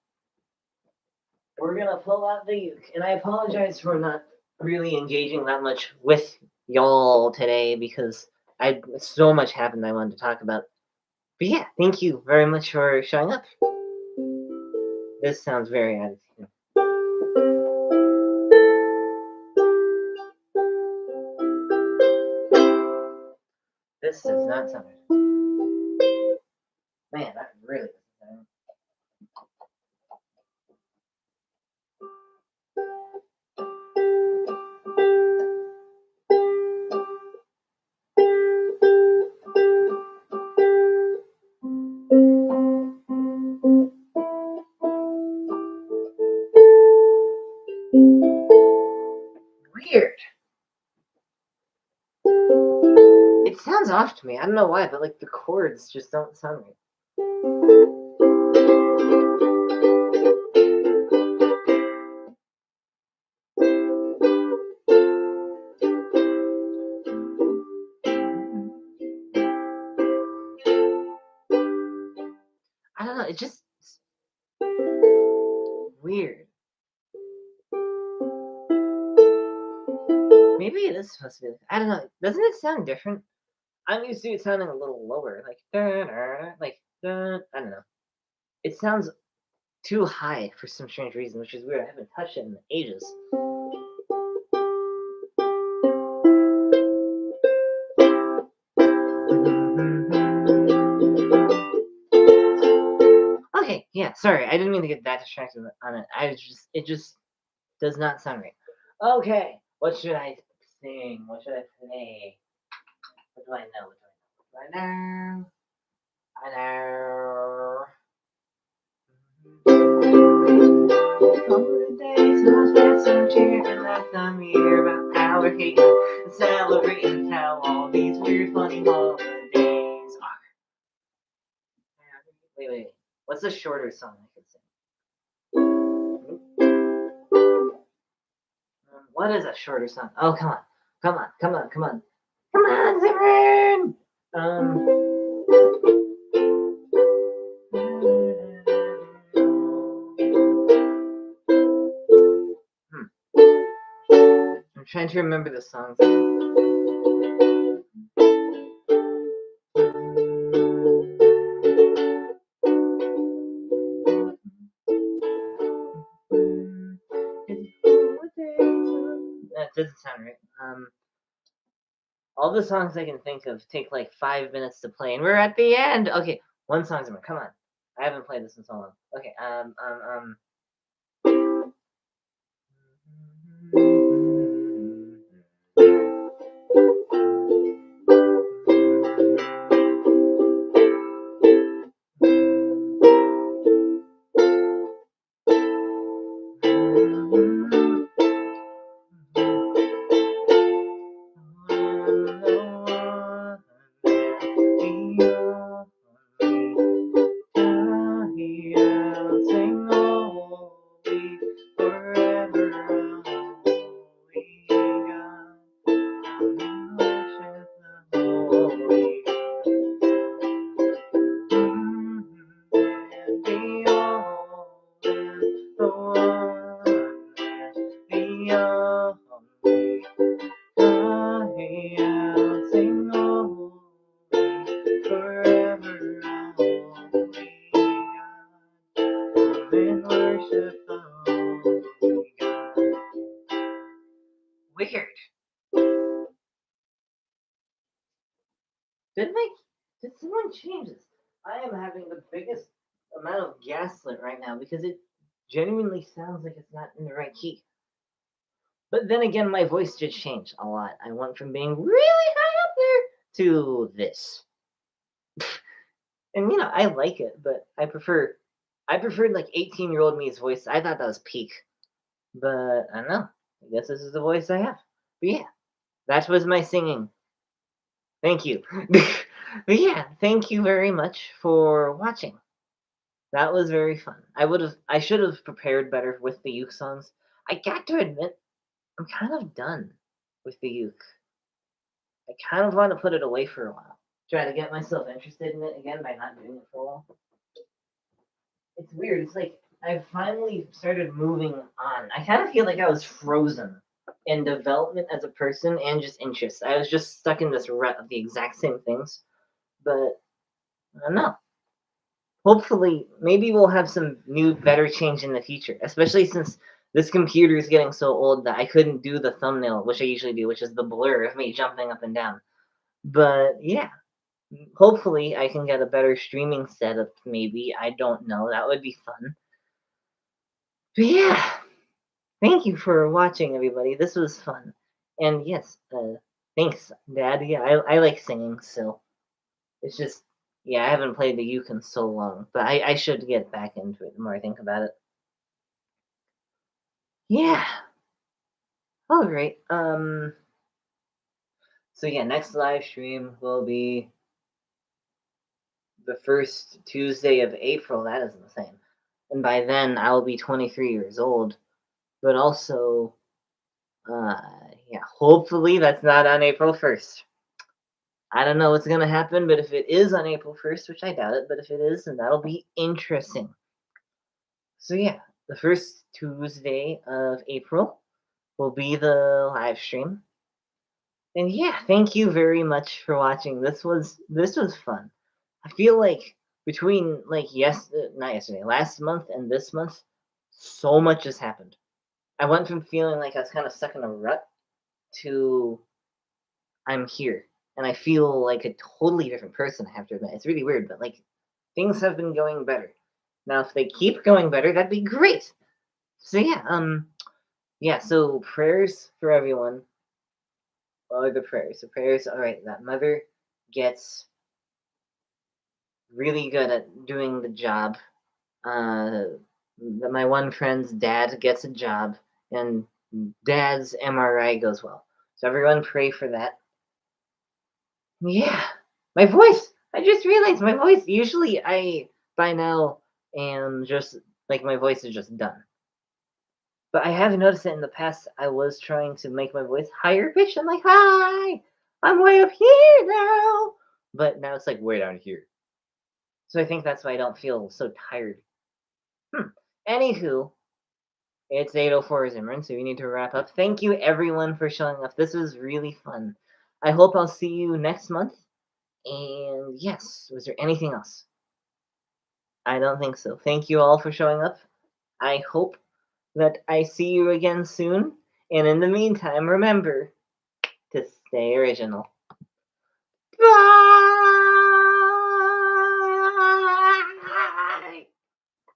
we're gonna pull out the uke. And I apologize for not really engaging that much with y'all today because I so much happened I wanted to talk about. But yeah, thank you very much for showing up. This sounds very out of tune. This does not sound right. Man, that really doesn't sound. It sounds off to me. I don't know why, but like the chords just don't sound right. I don't know. It just weird. Maybe it is supposed to be. I don't know. Doesn't it sound different? I'm used to it sounding a little lower, like like I don't know. It sounds too high for some strange reason, which is weird. I haven't touched it in ages. Okay, yeah, sorry, I didn't mean to get that distracted on it. It just does not sound right. Okay, what should I sing? What should I play? What do I know? What do I know? I know. Holidays, lost that some cheer, and last time we hear about how we're hating and celebrating how all these weird, funny holidays are. Wait. What's a shorter song I could sing? What is a shorter song? Oh, come on. Come on, Simran! I'm trying to remember the songs. That doesn't sound right. All the songs I can think of take like 5 minutes to play, and we're at the end. Okay, one song's in. Come on, I haven't played this in so long. Okay, Weird. Did someone change this? I am having the biggest amount of gaslit right now because it genuinely sounds like it's not in the right key. But then again, my voice did change a lot. I went from being really high up there to this. And I like it, but I preferred like 18-year-old me's voice. I thought that was peak. But I don't know. I guess this is the voice I have. But yeah, that was my singing. Thank you. But yeah, thank you very much for watching. That was very fun. I should have prepared better with the uke songs. I got to admit, I'm kind of done with the uke. I kind of want to put it away for a while. Try to get myself interested in it again by not doing it for a while. It's weird. It's like I finally started moving on. I kind of feel like I was frozen in development as a person and just interests. I was just stuck in this rut of the exact same things. But I don't know. Hopefully, maybe we'll have some new, better change in the future, especially since this computer is getting so old that I couldn't do the thumbnail, which I usually do, which is the blur of me jumping up and down. But yeah, hopefully I can get a better streaming setup, maybe. I don't know. That would be fun. But yeah, thank you for watching, everybody. This was fun. And yes, thanks, Dad. Yeah, I like singing, so it's just, yeah, I haven't played the uke in so long, but I should get back into it the more I think about it. Yeah. All right. So So yeah, next live stream will be the first Tuesday of April. That is insane. And by then I'll be 23 years old. But also, uh, yeah, hopefully that's not on April 1st. I don't know what's gonna happen, but if it is on April 1st, which I doubt it, but if it is, then that'll be interesting. So yeah, the first Tuesday of April will be the live stream. And yeah, thank you very much for watching. This was fun. I feel like between like not yesterday, last month and this month, so much has happened. I went from feeling like I was kind of stuck in a rut to I'm here. And I feel like a totally different person, I have to admit. It's really weird, but like things have been going better. Now if they keep going better, that'd be great. So yeah, so prayers for everyone. What are the prayers? The prayers, all right, that mother gets really good at doing the job. That my one friend's dad gets a job, and dad's MRI goes well. So everyone pray for that. Yeah, my voice. I just realized my voice. Usually, I by now am just like my voice is just done. But I have noticed that in the past, I was trying to make my voice higher pitched. I'm like, hi, I'm way up here now. But now it's like way down here. So I think that's why I don't feel so tired. Hmm. Anywho, it's 8:04 Zimmerman, so we need to wrap up. Thank you everyone for showing up. This was really fun. I hope I'll see you next month. And yes, was there anything else? I don't think so. Thank you all for showing up. I hope that I see you again soon. And in the meantime, remember to stay original.